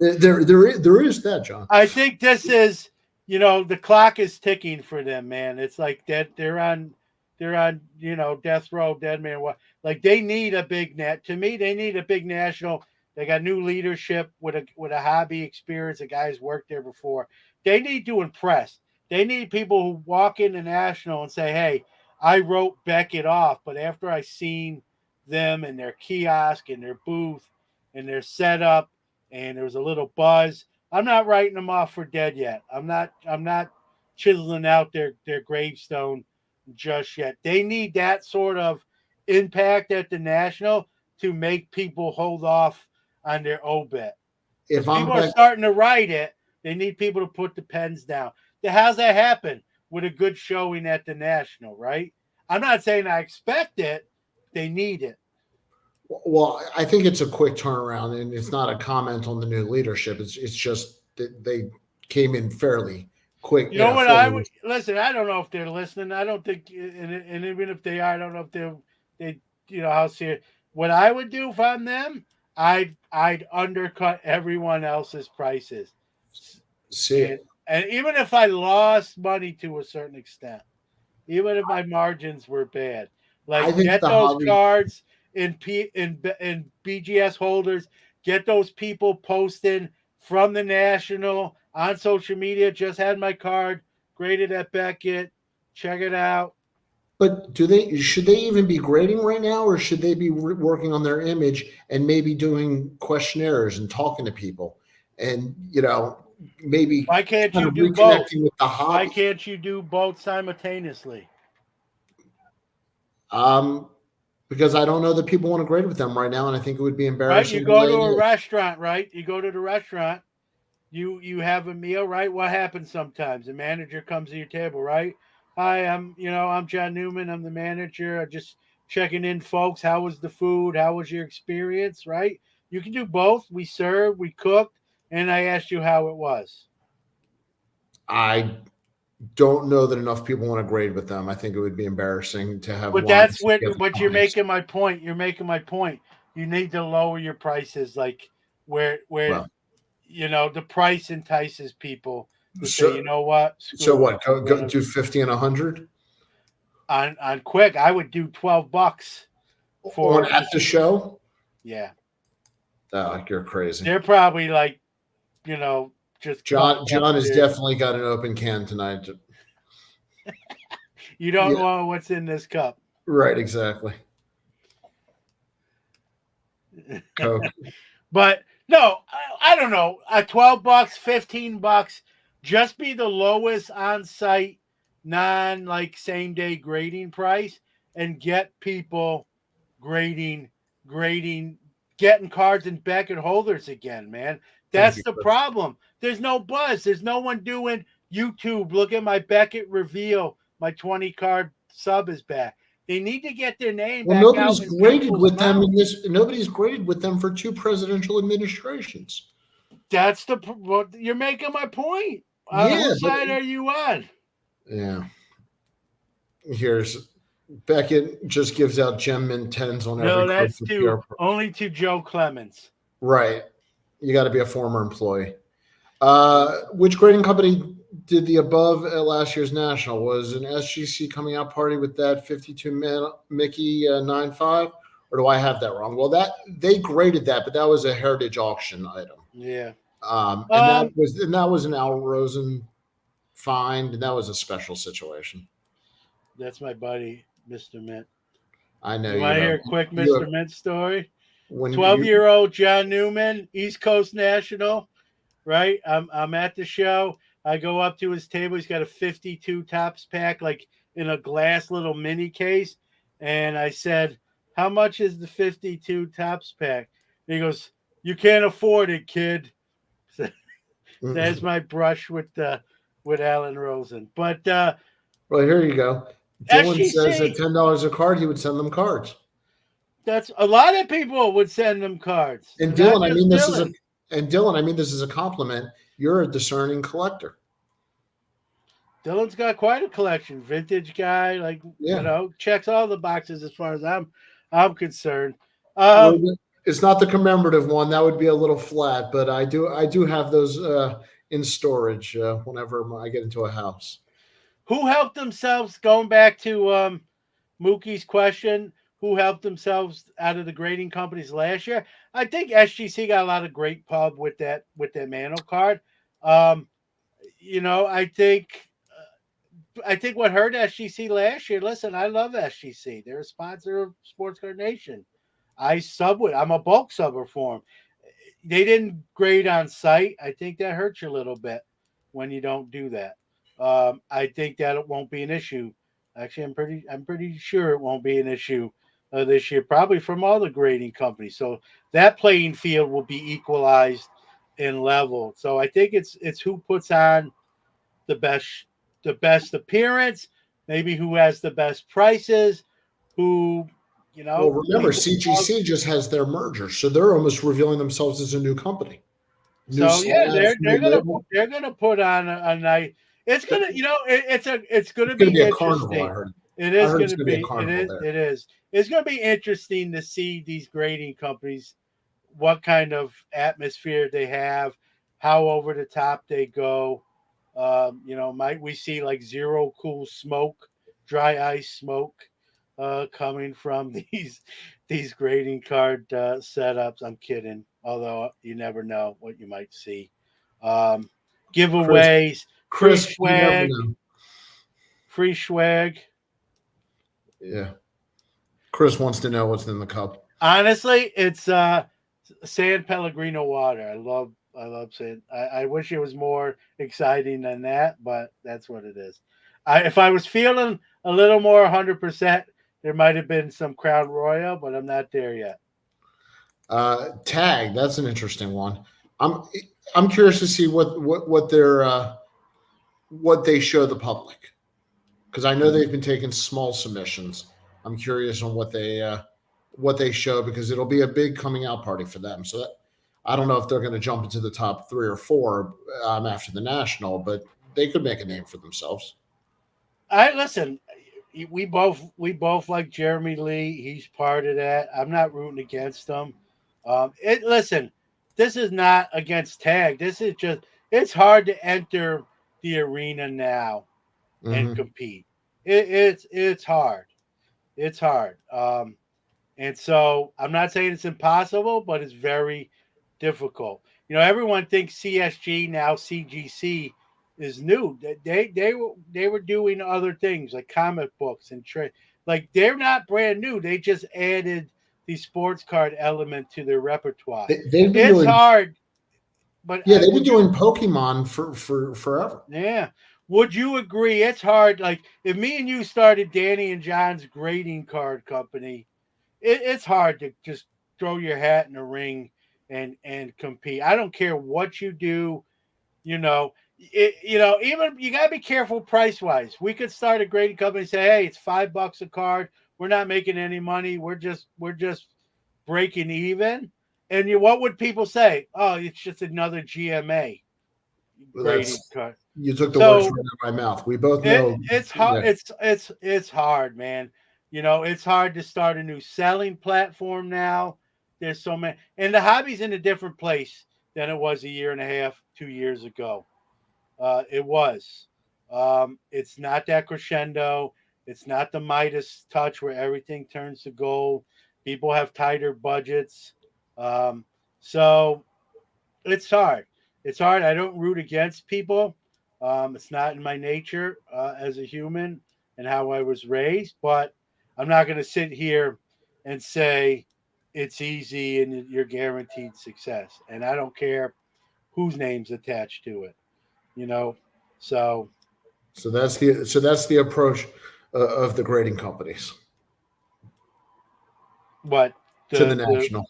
there is that, John. I think this is, the clock is ticking for them, man. It's like they're on, death row, dead man. Like they need a big net. To me, they need a big national. They got new leadership with a hobby experience. The guys worked there before. They need to impress. They need people who walk in the national and say, "Hey, I wrote Beckett off, but after I seen them and their kiosk and their booth and their setup, and there was a little buzz. I'm not writing them off for dead yet. I'm not chiseling out their gravestone just yet. They need that sort of impact at the national to make people hold off on their obit. If People are starting to write it, they need people to put the pens down. How's that happen with a good showing at the national, right? I'm not saying I expect it. They need it. Well, I think it's a quick turnaround, and it's not a comment on the new leadership. It's just that they came in fairly quick. You know what I would listen? I don't know if they're listening. I don't think, and even if they are, I don't know if they how serious. What I would do if I'm them, I'd undercut everyone else's prices. See, and even if I lost money to a certain extent, even if my margins were bad, like get those cards in BGS holders, get those people posting from the national on social media. Just had my card graded at Beckett. Check it out. But should they even be grading right now, or should they be working on their image and maybe doing questionnaires and talking to people, and maybe why can't you do both? With the hobby? Why can't you do both simultaneously? Because I don't know that people want to grade with them right now, and I think it would be embarrassing. Right, you go to a restaurant, right? You go to the restaurant, you have a meal, right? What happens sometimes? The manager comes to your table, right? Hi, I'm John Newman. I'm the manager. I'm just checking in, folks. How was the food? How was your experience? Right? You can do both. We served, we cooked, and I asked you how it was. I don't know that enough people want to grade with them. I think it would be embarrassing to have. But that's what. But you're making my point. You're making my point. You need to lower your prices, like where the price entices people to say, you know what? So what? Go do 50 and 100 on quick. I would do $12 for at the show. Yeah. Oh, you're crazy. They're probably like, just John has definitely got an open can tonight. You don't know what's in this cup. Right, exactly. Coke. But no, I don't know. $12, $15, just be the lowest on-site, same day grading price, and get people grading, getting cards and Beckett holders again, man. That's the problem. There's no buzz. There's no one doing YouTube. Look at my Beckett reveal. My 20 card sub is back. They need to get their name back. Nobody's graded with them in this. Nobody's graded with them for 2 presidential administrations. That's you're making my point. Whose side are you on? Yeah. Here's Beckett just gives out gem mint 10s on every. No, that's only to Joe Clemens. Right. You got to be a former employee. Which grading company did the above at last year's national? Was an SGC coming out party with that 52 Mickey 9.5, or do I have that wrong? Well, they graded that, but that was a heritage auction item. Yeah. And that was an Al Rosen find, and that was a special situation. That's my buddy, Mr. Mint. I know. You want to hear a quick Mr. Mint story? 12-year-old John Newman, East Coast National, right? I'm at the show. I go up to his table. He's got a 52 Topps pack, like in a glass little mini case. And I said, how much is the 52 Topps pack? And he goes, you can't afford it, kid. So that's my brush with Alan Rosen. But well, here you go. Dylan says at $10 a card, he would send them cards. That's a lot of people would send them cards. And Not Dylan, I just mean this is a Dylan. and Dylan, I mean this is a compliment. You're a discerning collector. Dylan's got quite a collection. Vintage guy, like Yeah. checks all the boxes as far as I'm concerned. Well, Um, it's not the commemorative one. That would be a little flat, but I do have those in storage whenever I get into a house. who helped themselves? Going back to Mookie's question, who helped themselves out of the grading companies last year? I think SGC got a lot of great pub with that Mano card. Um, I think what hurt SGC last year. Listen, I love SGC. They're a sponsor of Sports Card Nation. I sub with. I'm a bulk subber for them. They didn't grade on site. I think that hurts you a little bit when you don't do that. I think that it won't be an issue. Actually, I'm pretty sure it won't be an issue this year. Probably from all the grading companies. So that playing field will be equalized and leveled. So I think it's who puts on the best appearance, maybe who has the best prices, who Well, remember, people. CGC just has their merger, so they're almost revealing themselves as a new company, new So yeah, slabs, they're new gonna label. they're gonna put on a night. It's gonna it's gonna It's going to be be a carnival. I interesting. heard. It I is heard it's gonna going to be a be carnival there. it is it's gonna be interesting to see these grading companies, what kind of atmosphere they have, how over the top they go. Might we see like zero cool smoke, dry ice smoke, coming from these grading card setups? I'm kidding, although you never know what you might see. Um, Chris, Giveaways, Chris, you never know. free swag. Yeah, Chris wants to know what's in the cup. Honestly, it's San Pellegrino water. I love San. I wish it was more exciting than that, but that's what it is. If I was feeling a little more 100%, there might have been some Crown Royal, but I'm not there yet. Tag, that's an interesting one. I'm I'm curious to see what their what they show the public, because I know they've been taking small submissions. I'm curious on what they show, because it'll be a big coming out party for them. So I don't know if they're going to jump into the top 3 or 4 after the national, but they could make a name for themselves. I listen. We both like Jeremy Lee. He's part of that. I'm not rooting against him. Listen. This is not against Tag. This is just. It's hard to enter the arena now and Hmm. compete. It's hard. It's hard. And so I'm not saying it's impossible, but it's very difficult. Everyone thinks CSG, now CGC, is new. They were doing other things like comic books and trade. Like, they're not brand new. They just added the sports card element to their repertoire. They've been It's doing hard, but Yeah, they've been would you? doing Pokemon for forever. Yeah. Would you agree? It's hard. Like, if me and you started Danny and John's grading card company, it's hard to just throw your hat in the ring and compete. I don't care what you do. Even you gotta be careful price wise. We could start a grading company and say, hey, it's $5 a card. We're not making any money. We're just breaking even. And what would people say? Oh, it's just another GMA Well, grading that's card. You took the words So right out of my mouth. We both it, know. it's hard. Yeah, It's hard, man. It's hard to start a new selling platform now. There's so many, and the hobby's in a different place than it was a year and a half, 2 years ago. It was. It's not that crescendo. It's not the Midas touch where everything turns to gold. People have tighter budgets. Um, so it's hard. It's hard. I don't root against people. It's not in my nature as a human and how I was raised. But I'm not going to sit here and say it's easy and you're guaranteed success. And I don't care whose name's attached to it. You know. So so that's the approach of the grading companies what to the the national.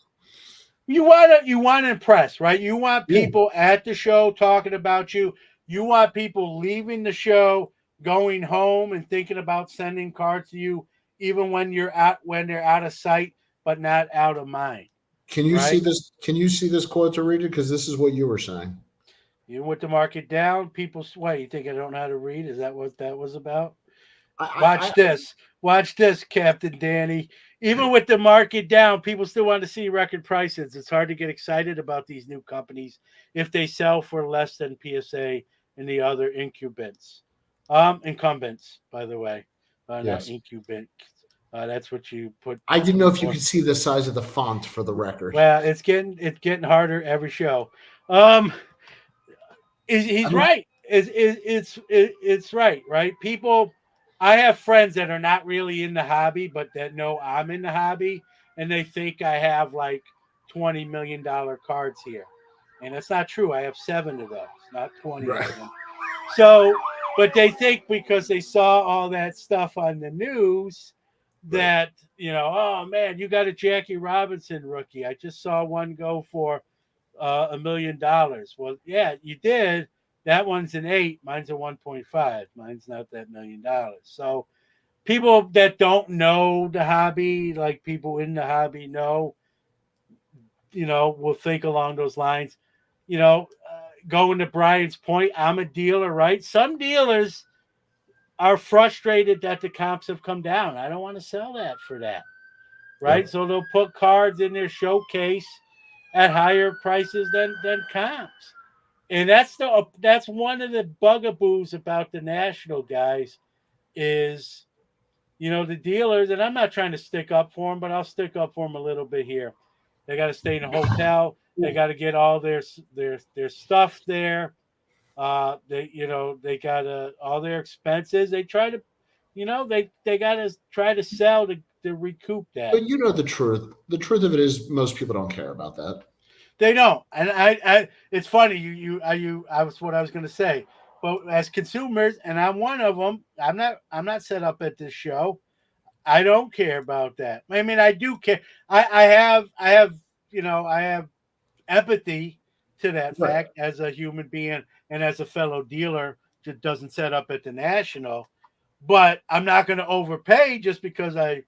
you want to impress, right? You want Yeah, people at the show talking about you. You want people leaving the show, going home and thinking about sending cards to you, even when they're out of sight, but not out of mind. Can you see Right? this? Can you see this quote to read it? Because this is what you were saying. Even with the market down, people sweat. You think I don't know how to read? Is that what that was about? I Watch this. Watch this, Captain Danny. Even with the market down, people still want to see record prices. It's hard to get excited about these new companies if they sell for less than PSA and the other incumbents, by the way, not yes. incumbents. That's what you put. I didn't know if you Or, could see the size of the font for the record. well, it's getting harder every show. Um, I he's mean, right. It's right, right? People, I have friends that are not really in the hobby, but that know I'm in the hobby, and they think I have like $20 million cards here, and that's not true. I have 7 of those, not 20 right, of them. So, but they think because they saw all that stuff on the news right. that oh man, you got a Jackie Robinson rookie. I just saw one go for $1 million. Well, yeah, you did. That one's an 8. Mine's a 1.5. Mine's not that $1 million. So people that don't know the hobby, like people in the hobby, will think along those lines. Going to Brian's point, I'm a dealer, right? Some dealers are frustrated that the comps have come down. I don't want to sell that for that, right? Yep. So they'll put cards in their showcase at higher prices than comps. And that's one of the bugaboos about the national guys is the dealers, and I'm not trying to stick up for them, but I'll stick up for them a little bit here. They got to stay in a hotel. They got to get all their stuff there. They got all their expenses. They try to, they got to try to sell to recoup that. But you know the truth. The truth of it is, most people don't care about that. They don't, and it's funny. I was what I was going to say. But as consumers, and I'm one of them. I'm not set up at this show. I don't care about that. I mean, I do care. I have empathy to that Right. fact as a human being and as a fellow dealer that doesn't set up at the national. But I'm not going to overpay just because I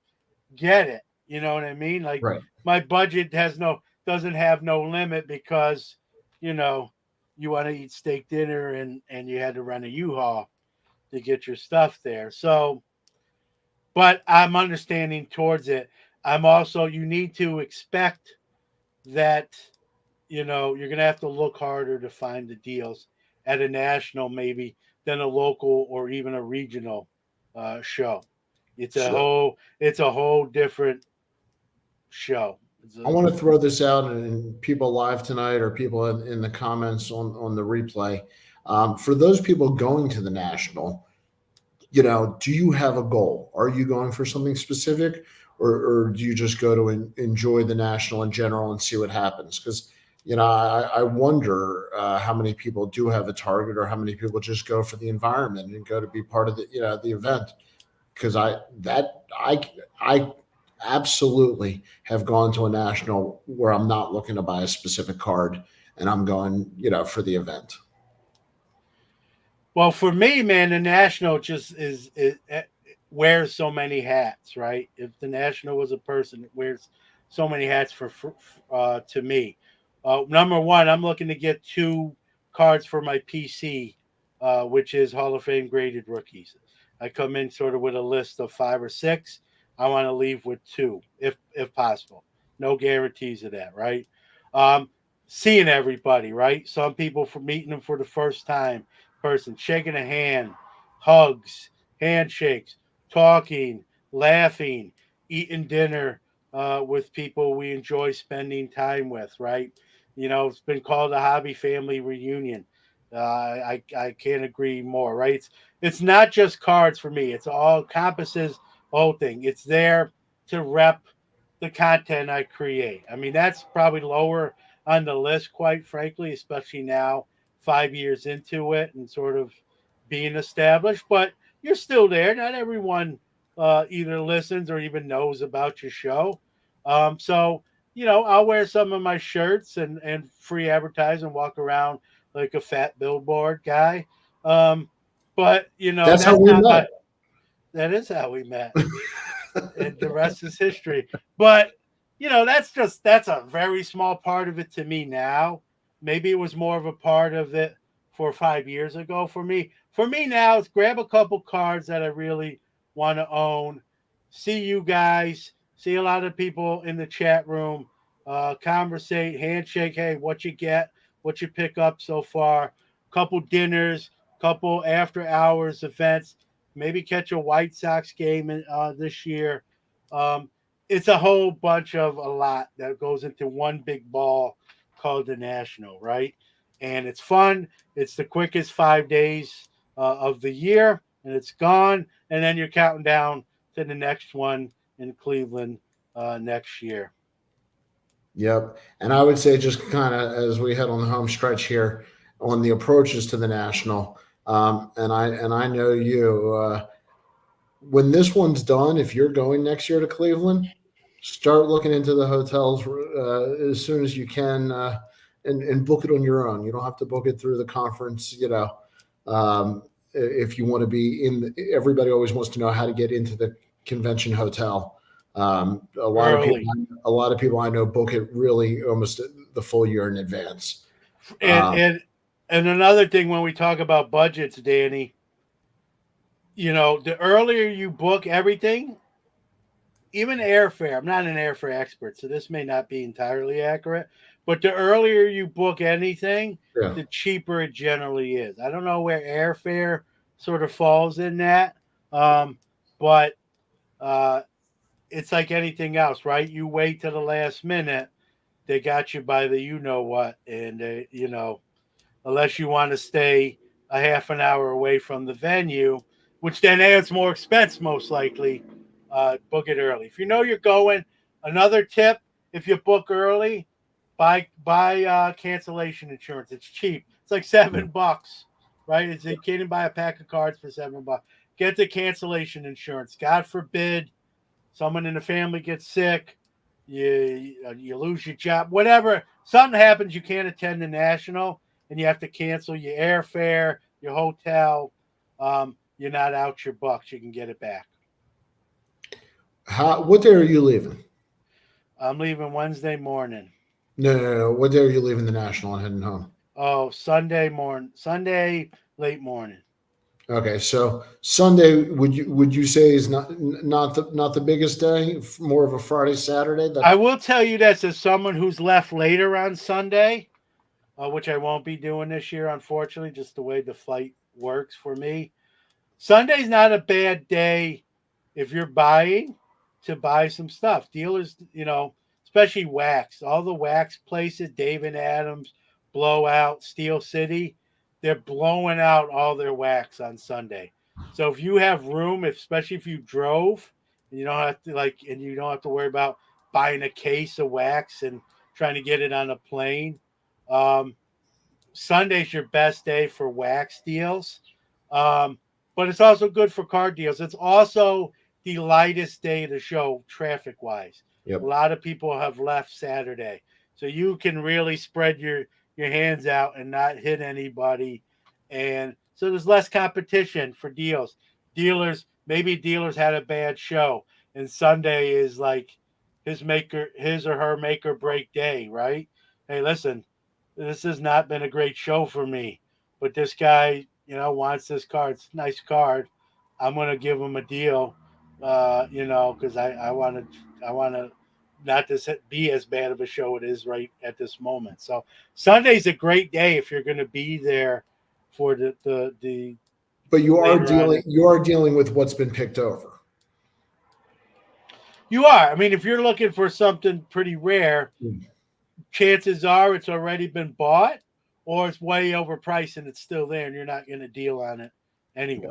get it. You know what I mean? Like Right. my budget doesn't have no limit because you want to eat steak dinner and you had to run a U-Haul to get your stuff there. So, but I'm understanding towards it. I'm also, you need to expect that you're gonna have to look harder to find the deals at a national maybe than a local or even a regional show. Sure. It's a whole different show. I want to throw this out, and people live tonight or people in the comments on the replay. For those people going to the national, do you have a goal? Are you going for something specific, or do you just go to enjoy the national in general and see what happens? Because I wonder how many people do have a target, or how many people just go for the environment and go to be part of the event. Because I absolutely have gone to a national where I'm not looking to buy a specific card, and I'm going for the event. Well, for me, man, the national just it wears so many hats, right? If the national was a person, it wears so many hats to me. Number one, I'm looking to get 2 cards for my PC, which is Hall of Fame graded rookies. I come in sort of with a list of 5 or 6. I want to leave with 2, if possible. No guarantees of that, right? Seeing everybody, right? Some people for meeting them for the first time, person shaking a hand, hugs, handshakes, talking, laughing, eating dinner with people we enjoy spending time with, right? It's been called a hobby family reunion. I can't agree more, right? It's not just cards for me. It's all encompasses the whole thing. It's there to rep the content I create. I mean, that's probably lower on the list, quite frankly, especially now, 5 years into it and sort of being established. But you're still there. Not everyone either listens or even knows about your show. So, I'll wear some of my shirts and free advertising, walk around like a fat billboard guy. But That's how that's we not my. met. That is how we met, and the rest is history. But that's a very small part of it to me now. Maybe it was more of a part of it 4 or 5 years ago for me. For me now, it's grab a couple cards that I really want to own. See you guys. See a lot of people in the chat room. Conversate, handshake. Hey, what you get? What you pick up so far? Couple dinners, couple after hours events. Maybe catch a White Sox game this year. Um, it's a whole bunch of a lot that goes into one big ball called the National, right? And it's fun. It's the quickest 5 days of the year, and it's gone. And then you're counting down to the next one in Cleveland next year. Yep. And I would say just kind of as we head on the home stretch here on the approaches to the national, and I know you. When this one's done, if you're going next year to Cleveland, start looking into the hotels as soon as you can, and book it on your own. You don't have to book it through the conference. If you want to be in, everybody always wants to know how to get into the convention hotel. Early. A lot of people I know book it really almost the full year in advance. And another thing when we talk about budgets, Danny, the earlier you book everything, even airfare. I'm not an airfare expert, so this may not be entirely accurate. But the earlier you book anything, Yeah. the cheaper it generally is. I don't know where airfare sort of falls in that, but it's like anything else, right? You wait to the last minute, they got you by the you know what, and unless you want to stay a half an hour away from the venue, which then adds more expense most likely. Book it early. If you know you're going, another tip: if you book early, buy cancellation insurance. It's cheap. It's like $7, right? You can't even buy a pack of cards for $7. Get the cancellation insurance. God forbid someone in the family gets sick, you lose your job, whatever. Something happens, you can't attend the national, and you have to cancel your airfare, your hotel. You're not out your bucks. You can get it back. What day are you leaving? I'm leaving Wednesday morning. No. What day are you leaving the national and heading home? Oh, Sunday morning. Sunday late morning. Okay, so Sunday would you say is not the biggest day, more of a Friday Saturday? I will tell you this as someone who's left later on Sunday, which I won't be doing this year, unfortunately, just the way the flight works for me. Sunday's not a bad day if you're buying to buy some stuff. Dealers, especially wax, all the wax places, David Adams, Blowout, Steel City, they're blowing out all their wax on Sunday. So if you have room, especially if you drove, and you don't have to worry about buying a case of wax and trying to get it on a plane. Um, Sunday's your best day for wax deals. Um, but it's also good for car deals. It's also the lightest day of the show traffic wise. A Yep. lot of people have left Saturday. So you can really spread your hands out and not hit anybody. And so there's less competition for deals. Maybe dealers had a bad show, and Sunday is like his or her make or break day, right? Hey, listen, this has not been a great show for me, but this guy, wants this card. It's a nice card. I'm going to give him a deal, because I want to not this be as bad of a show it is right at this moment. So Sunday's a great day if you're going to be there for the But later on. you are dealing with what's been picked over. You are. I mean, if you're looking for something pretty rare, Mm. chances are it's already been bought or it's way overpriced and it's still there and you're not going to deal on it anyway.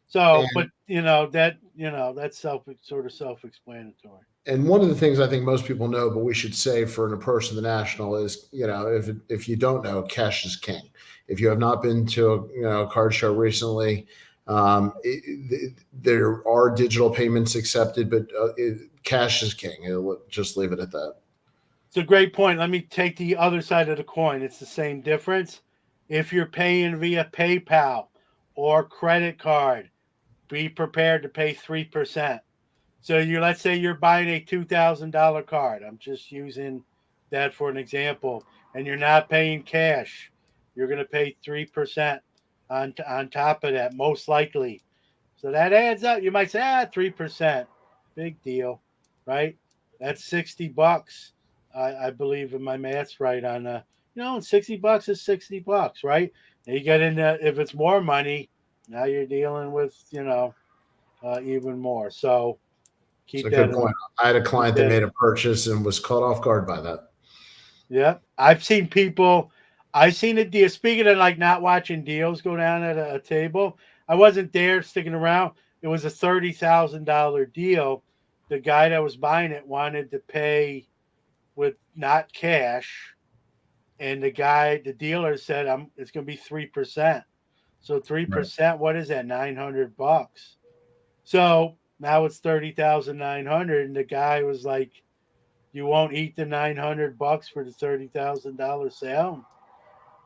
So, but that's self-explanatory. And one of the things I think most people know, but we should say for an approach to the national is, if you don't know, cash is king. If you have not been to a card show recently, there are digital payments accepted, but cash is king. Just leave it at that. It's a great point. Let me take the other side of the coin. It's the same difference. If you're paying via PayPal or credit card, be prepared to pay 3%. So let's say you're buying a $2,000 card. I'm just using that for an example, and you're not paying cash. You're going to pay 3% on top of that, most likely. So that adds up. You might say, 3%, big deal, right? That's $60. I believe in my math's right on $60 is $60, right? And you get into if it's more money, now you're dealing with even more. So It's keep a that good in. point. I had a Keep client that that. made a purchase and was caught off guard by that. Yeah, I've seen people. I've seen a deal. Speaking of like not watching deals go down at a table, I wasn't there sticking around. It was a $30,000 deal. The guy that was buying it wanted to pay with not cash, and the dealer said, "I'm. It's going to be 3%. So Right. 3%. What is that? $900. So now it's 30,900, and the guy was like, "You won't eat the $900 for the $30,000 sale."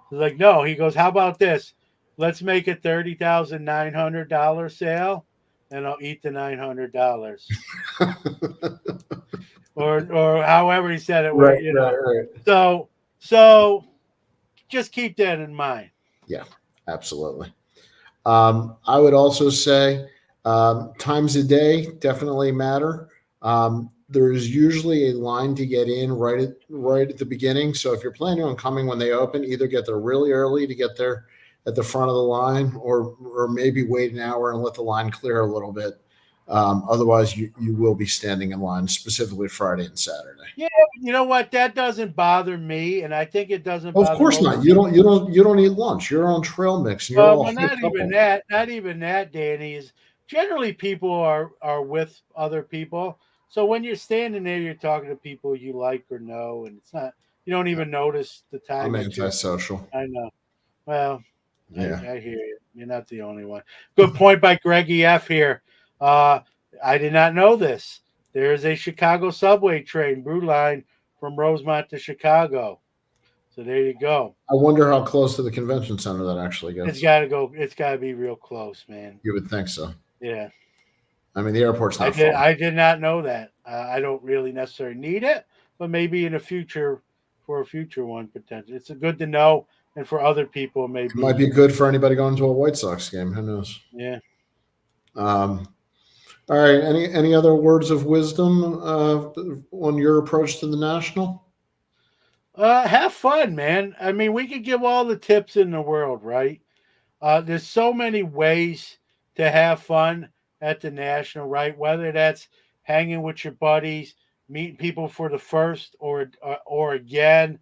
He's like, "No." He goes, "How about this? Let's make a $30,900 sale, and I'll eat the $900." Or however he said it. Where Right, right, right. so just keep that in mind. Yeah, absolutely. I would also say times a day definitely matter. There's usually a line to get in right at the beginning. So if you're planning on coming when they open, either get there really early to get there at the front of the line, or maybe wait an hour and let the line clear a little bit. Otherwise, you will be standing in line, specifically Friday and Saturday. Yeah, you know what? That doesn't bother me, and I think it doesn't Of bother course most not. people. You don't eat lunch. You're on trail mix and you're all Well, not hyped up. even that. Not even that, Danny. Is generally people are with other people. So when you're standing there, you're talking to people you like or know, and it's not. You don't even notice the time I'm that you're. antisocial. I know. Well, Yeah. I hear you. You're not the only one. Good point by Greggy F here. Uh, I did not know this. There is a Chicago subway train, Brew Line, from Rosemont to Chicago. So there you go. I wonder how close to the convention center that actually It's gets. got to go. It's got to be real close, man. You would think so. Yeah. I mean, the airport's I not did. far. I did not know that. I don't really necessarily need it, but maybe in the future, for a future one, potentially, it's good to know, and for other people, It might maybe. be good for anybody going to a White Sox game. Who knows? Yeah. Um, all right. Any other words of wisdom on your approach to the national? Have fun, man. I mean, we could give all the tips in the world, right? There's so many ways to have fun at the national, right? Whether that's hanging with your buddies, meeting people for the first or again,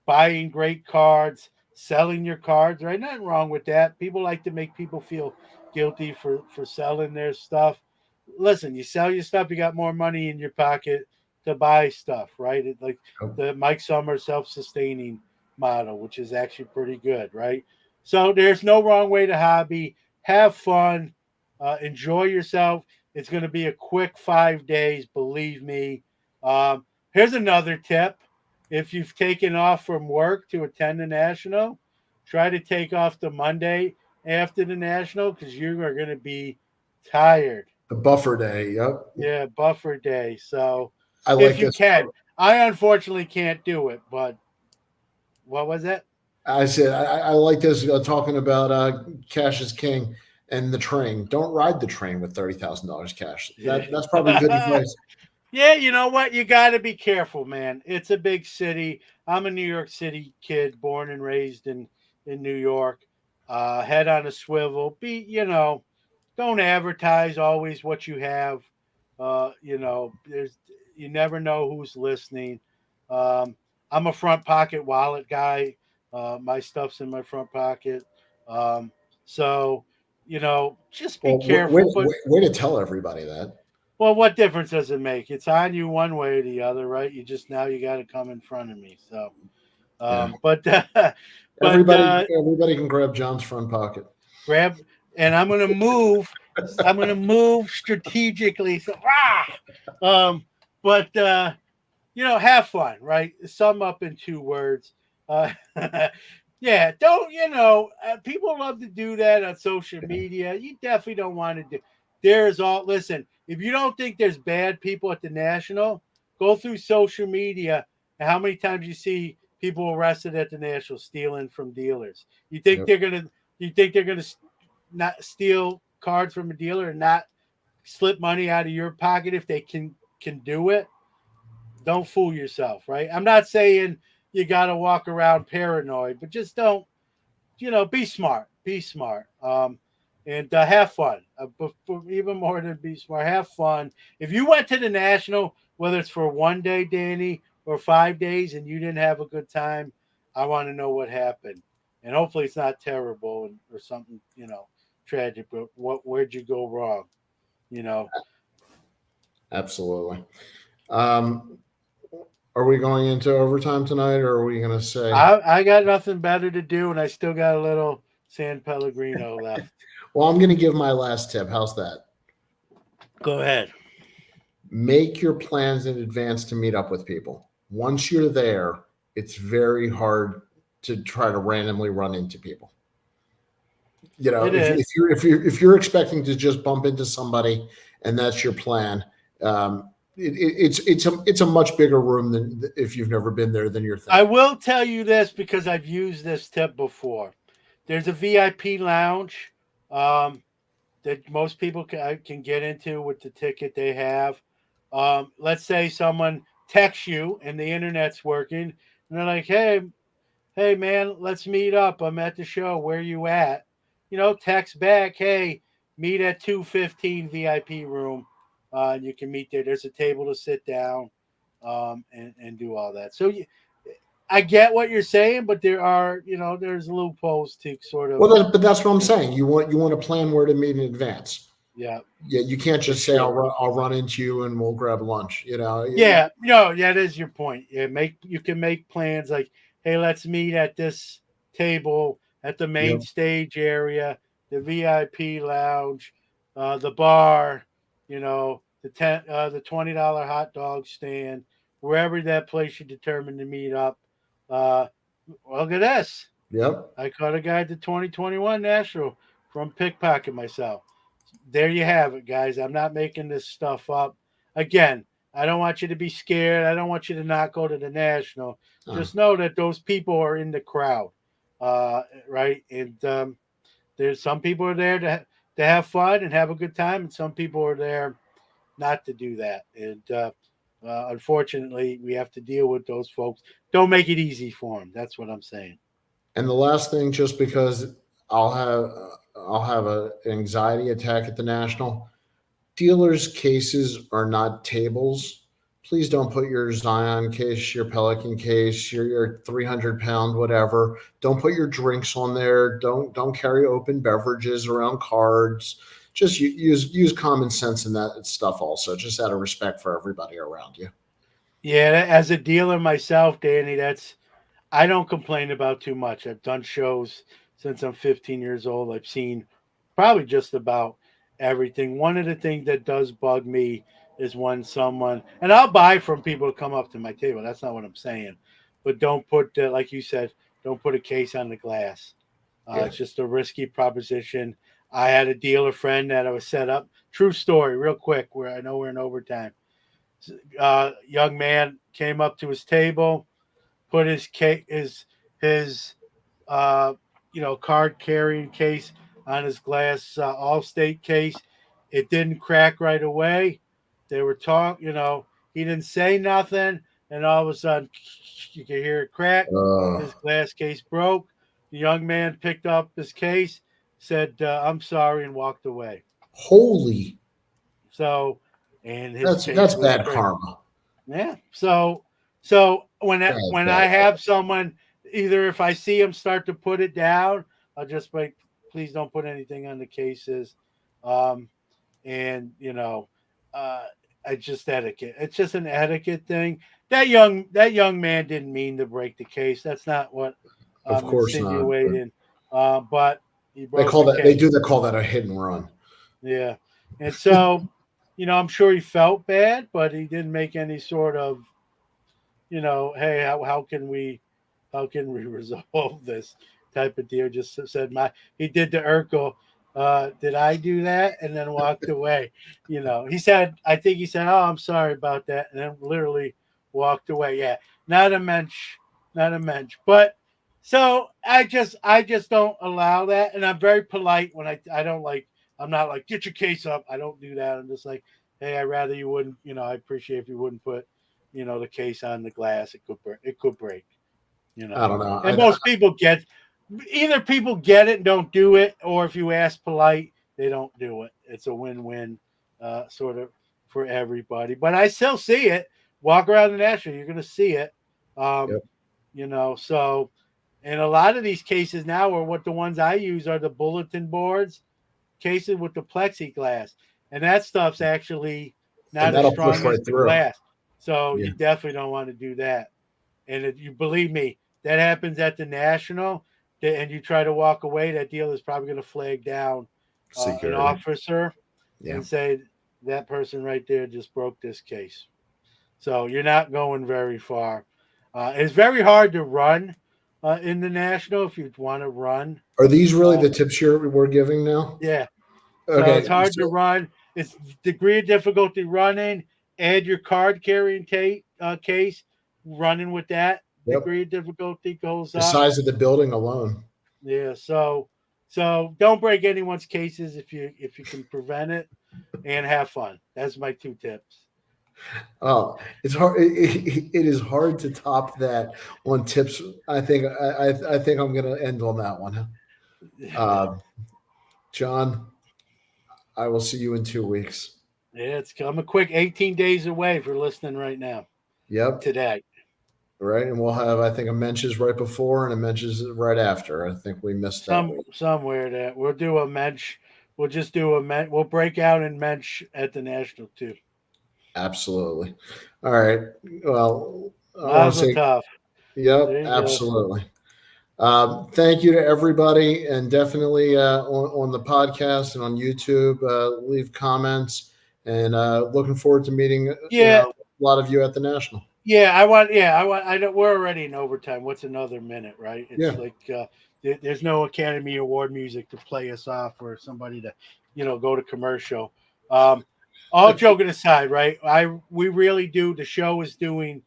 buying great cards, selling your cards, right? Nothing wrong with that. People like to make people feel guilty for selling their stuff. Listen, you sell your stuff, you got more money in your pocket to buy stuff, right? It's like the Mike Summers self-sustaining model, which is actually pretty good, right? So there's no wrong way to hobby. Have fun, enjoy yourself. It's going to be a quick 5 days, believe me. Here's another tip: if you've taken off from work to attend the national, try to take off the Monday after the national because you are going to be tired. The buffer day. Yep. Yeah, buffer day. So I if like you this. can, I unfortunately can't do it. But what was it? I said I like this talking about cash is king and the train. Don't ride the train with $30,000 cash. That's probably good advice. Yeah, you know what? You got to be careful, man. It's a big city. I'm a New York City kid, born and raised in New York. Head on a swivel. Don't advertise always what you have. You never know who's listening. Um, I'm a front pocket wallet guy. My stuff's in my front pocket. Um, so just be Well, careful. But way to tell everybody that. well, what difference does it make? It's on you one way or the other, right? You got to come in front of me. So, Yeah. but but Everybody can grab John's front pocket. grab, and I'm gonna move. I'm gonna move strategically. So, but have fun, right? Sum up in 2 words. Uh, yeah, don't people love to do that on social media. You definitely don't want to do. Listen. if you don't think there's bad people at the National, go through social media and how many times you see people arrested at the National stealing from dealers. You think Yep. they're gonna not steal cards from a dealer and not slip money out of your pocket if they can do it? Don't fool yourself, right? I'm not saying you got to walk around paranoid, but just don't, be smart. Be smart. And have fun. Even more than be smart, have fun. If you went to the National, whether it's for 1 day, Danny, or 5 days, and you didn't have a good time, I want to know what happened. And hopefully it's not terrible or something, tragic. But where'd you go wrong? You know, Absolutely. Um, are we going into overtime tonight, or are we going to say? I got nothing better to do, and I still got a little San Pellegrino left. Well, I'm going to give my last tip. How's that? Go ahead. Make your plans in advance to meet up with people. Once you're there, it's very hard to try to randomly run into people. It If, is. if you're expecting to just bump into somebody and that's your plan, it's a much bigger room than if you've never been there than you're I thinking. will tell you this because I've used this tip before. There's a VIP lounge um, that most people can get into with the ticket they have. Let's say someone texts you and the internet's working, and they're like, hey man, let's meet up. I'm at the show. Where you at? Text back, hey, meet at 215 VIP room. And you can meet there. There's a table to sit down and do all that. So I get what you're saying, but there's loopholes to sort of, Well, but that's what I'm saying. You want to plan where to meet in advance. yeah, Yeah, you can't for just say sure. I'll run into you and we'll grab lunch. Yeah, no, yeah, that is your point. Yeah, you can make plans like, hey, let's meet at this table at the main Yep, stage area, the VIP lounge, the bar, the $20 hot dog stand, wherever that place you determined to meet up. Uh, Look at this. yep. I caught a guy at the 2021 National from pickpocket myself. There you have it, guys. I'm not making this stuff up. Again, I don't want you to be scared. I don't want you to not go to the National. Uh, Just know that those people are in the crowd, right? And there's some people are there to have fun and have a good time, and some people are there not to do that. And unfortunately, we have to deal with those folks. Don't make it easy for them. That's what I'm saying. and the last thing, just because I'll have an anxiety attack at the National. Dealers' cases are not tables. Please don't put your Zion case, your Pelican case, your 300-pound whatever. Don't put your drinks on there. Don't carry open beverages around cards. Just use common sense in that stuff. Also, just out of respect for everybody around you. Yeah, as a dealer myself, Danny, I don't complain about too much. I've done shows since I'm 15 years old. I've seen probably just about everything. One of the things that does bug me is when someone, and I'll buy from people to come up to my table. That's not what I'm saying. But don't put, like you said, don't put a case on the glass. Yeah. It's just a risky proposition. I had a dealer friend that I was set up. True story, real quick, where I know we're in overtime. Young man came up to his table, put his uh, card carrying case on his glass Allstate case. It didn't crack right away. They were talking, he didn't say nothing, and all of a sudden you could hear it crack. Uh, His glass case broke. The young man picked up his case, said, "I'm sorry," and walked away. Holy, So, and his that's case was bad great. karma. Yeah. So when I Bad. have someone, either if I see them start to put it down, I'll just like, please don't put anything on the cases, um, and uh, it's just etiquette. It's just an etiquette thing. That young man didn't mean to break the case. That's not what Of I'm course not. But insinuating. But he they broke call the that they case. do they call that a hit and run. Yeah, and so I'm sure he felt bad, but he didn't make any sort of hey, how can we resolve this type of deal? Just said he did the Urkel. Did I do that? And then walked away. He said, I think he said, oh, I'm sorry about that. And then literally walked away. Yeah, not a mensch, not a mensch. But so I just don't allow that. And I'm very polite when I don't like, I'm not like, get your case up. I don't do that. I'm just like, hey, I'd rather you wouldn't, I appreciate if you wouldn't put, the case on the glass. It could break, I don't know. and most people either people get it and don't do it, or if you ask polite, they don't do it. It's a win-win, sort of for everybody. But I still see it. Walk around the National, you're going to see it. Yep. So, and a lot of these cases now are what the ones I use are the bulletin boards cases with the plexiglass, and that stuff's actually not as strong as the glass. So you definitely don't want to do that. And if you believe me, that happens at the National, and you try to walk away, that dealer is probably going to flag down an officer and say that person right there just broke this case. So you're not going very far. It's very hard to run in the National if you want to run. Are these really the tips we're giving now? Yeah. Okay. So it's hard to run. It's degree of difficulty running. Add your card carrying case. Running with that degree of difficulty goes up. The size of the building alone. Yeah. So don't break anyone's cases if you can prevent it, and have fun. That's my 2 tips. Oh, it's hard. It is hard to top that on tips. I think I'm going to end on that one. John, I will see you in 2 weeks. Yeah, I'm a quick 18 days away if you're listening right now. Yep. Today. Right. And we'll have, I think, a Mensches right before and a Mensches right after. I think we missed that. Somewhere that we'll do a Mensch. We'll just do we'll break out in Mensch at the National too. Absolutely. All right. Well, tough. Yep, absolutely. Thank you to everybody, and definitely on the podcast and on YouTube, leave comments, and looking forward to meeting a lot of you at the National. I know we're already in overtime. What's another minute, right? It's like there's no Academy Award music to play us off or somebody to, go to commercial. All joking aside, right? We really do. The show is doing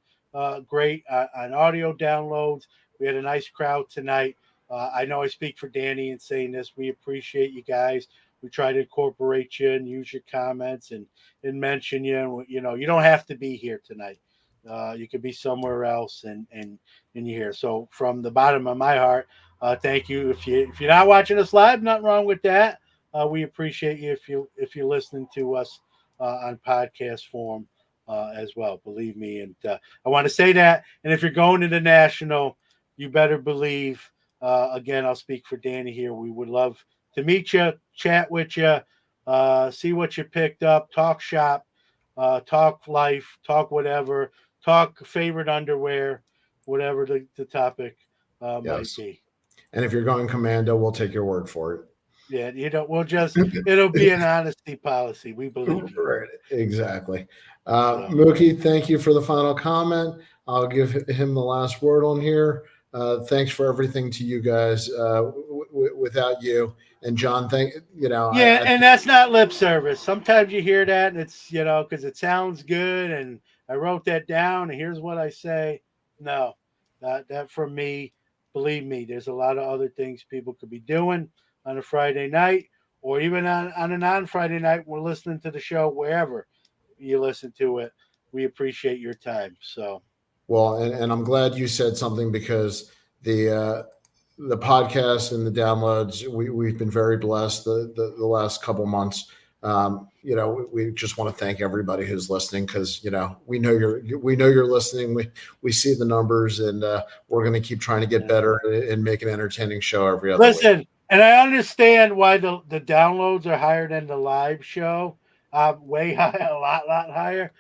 great on audio downloads. We had a nice crowd tonight. I know I speak for Danny in saying this. We appreciate you guys. We try to incorporate you and use your comments and mention you. You don't have to be here tonight. You could be somewhere else and you're here. So from the bottom of my heart, thank you. If you're not watching us live, nothing wrong with that. We appreciate you if you're listening to us on podcast form as well. Believe me, and I want to say that. And if you're going to the National, you better believe. Again, I'll speak for Danny here. We would love to meet you, chat with you, see what you picked up, talk shop, talk life, talk whatever. Talk favorite underwear, whatever the topic might be. And if you're going commando, we'll take your word for it. Yeah, it'll be an honesty policy. We believe you. Right, exactly. Mookie, thank you for the final comment. I'll give him the last word on here. Thanks for everything to you guys. Without you and John, and that's not lip service. Sometimes you hear that and it's, because it sounds good and I wrote that down, and here's what I say. No, that from me. Believe me, there's a lot of other things people could be doing on a Friday night, or even on a non-Friday night. We're listening to the show wherever you listen to it. We appreciate your time. So, well, and I'm glad you said something, because the podcast and the downloads, we've been very blessed the last couple months. We just want to thank everybody who's listening, because we know you're listening. We see the numbers, and we're going to keep trying to get better and make an entertaining show every other week. And I understand why the downloads are higher than the live show, way high, a lot higher.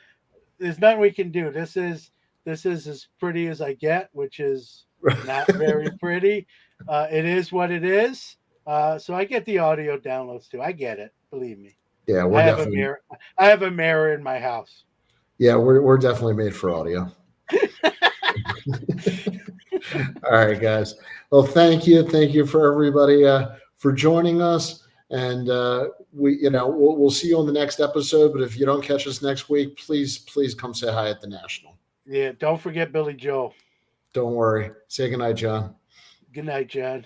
There's nothing we can do. This is as pretty as I get, which is not very pretty. It is what it is. So I get the audio downloads too. I get it. Believe me. Yeah, I have a mirror in my house. Yeah, we're definitely made for audio. All right, guys. Well, thank you for everybody for joining us. And we'll see you on the next episode. But if you don't catch us next week, please come say hi at the National. Yeah, don't forget Billy Joel. Don't worry. Say goodnight, John. Good night, John.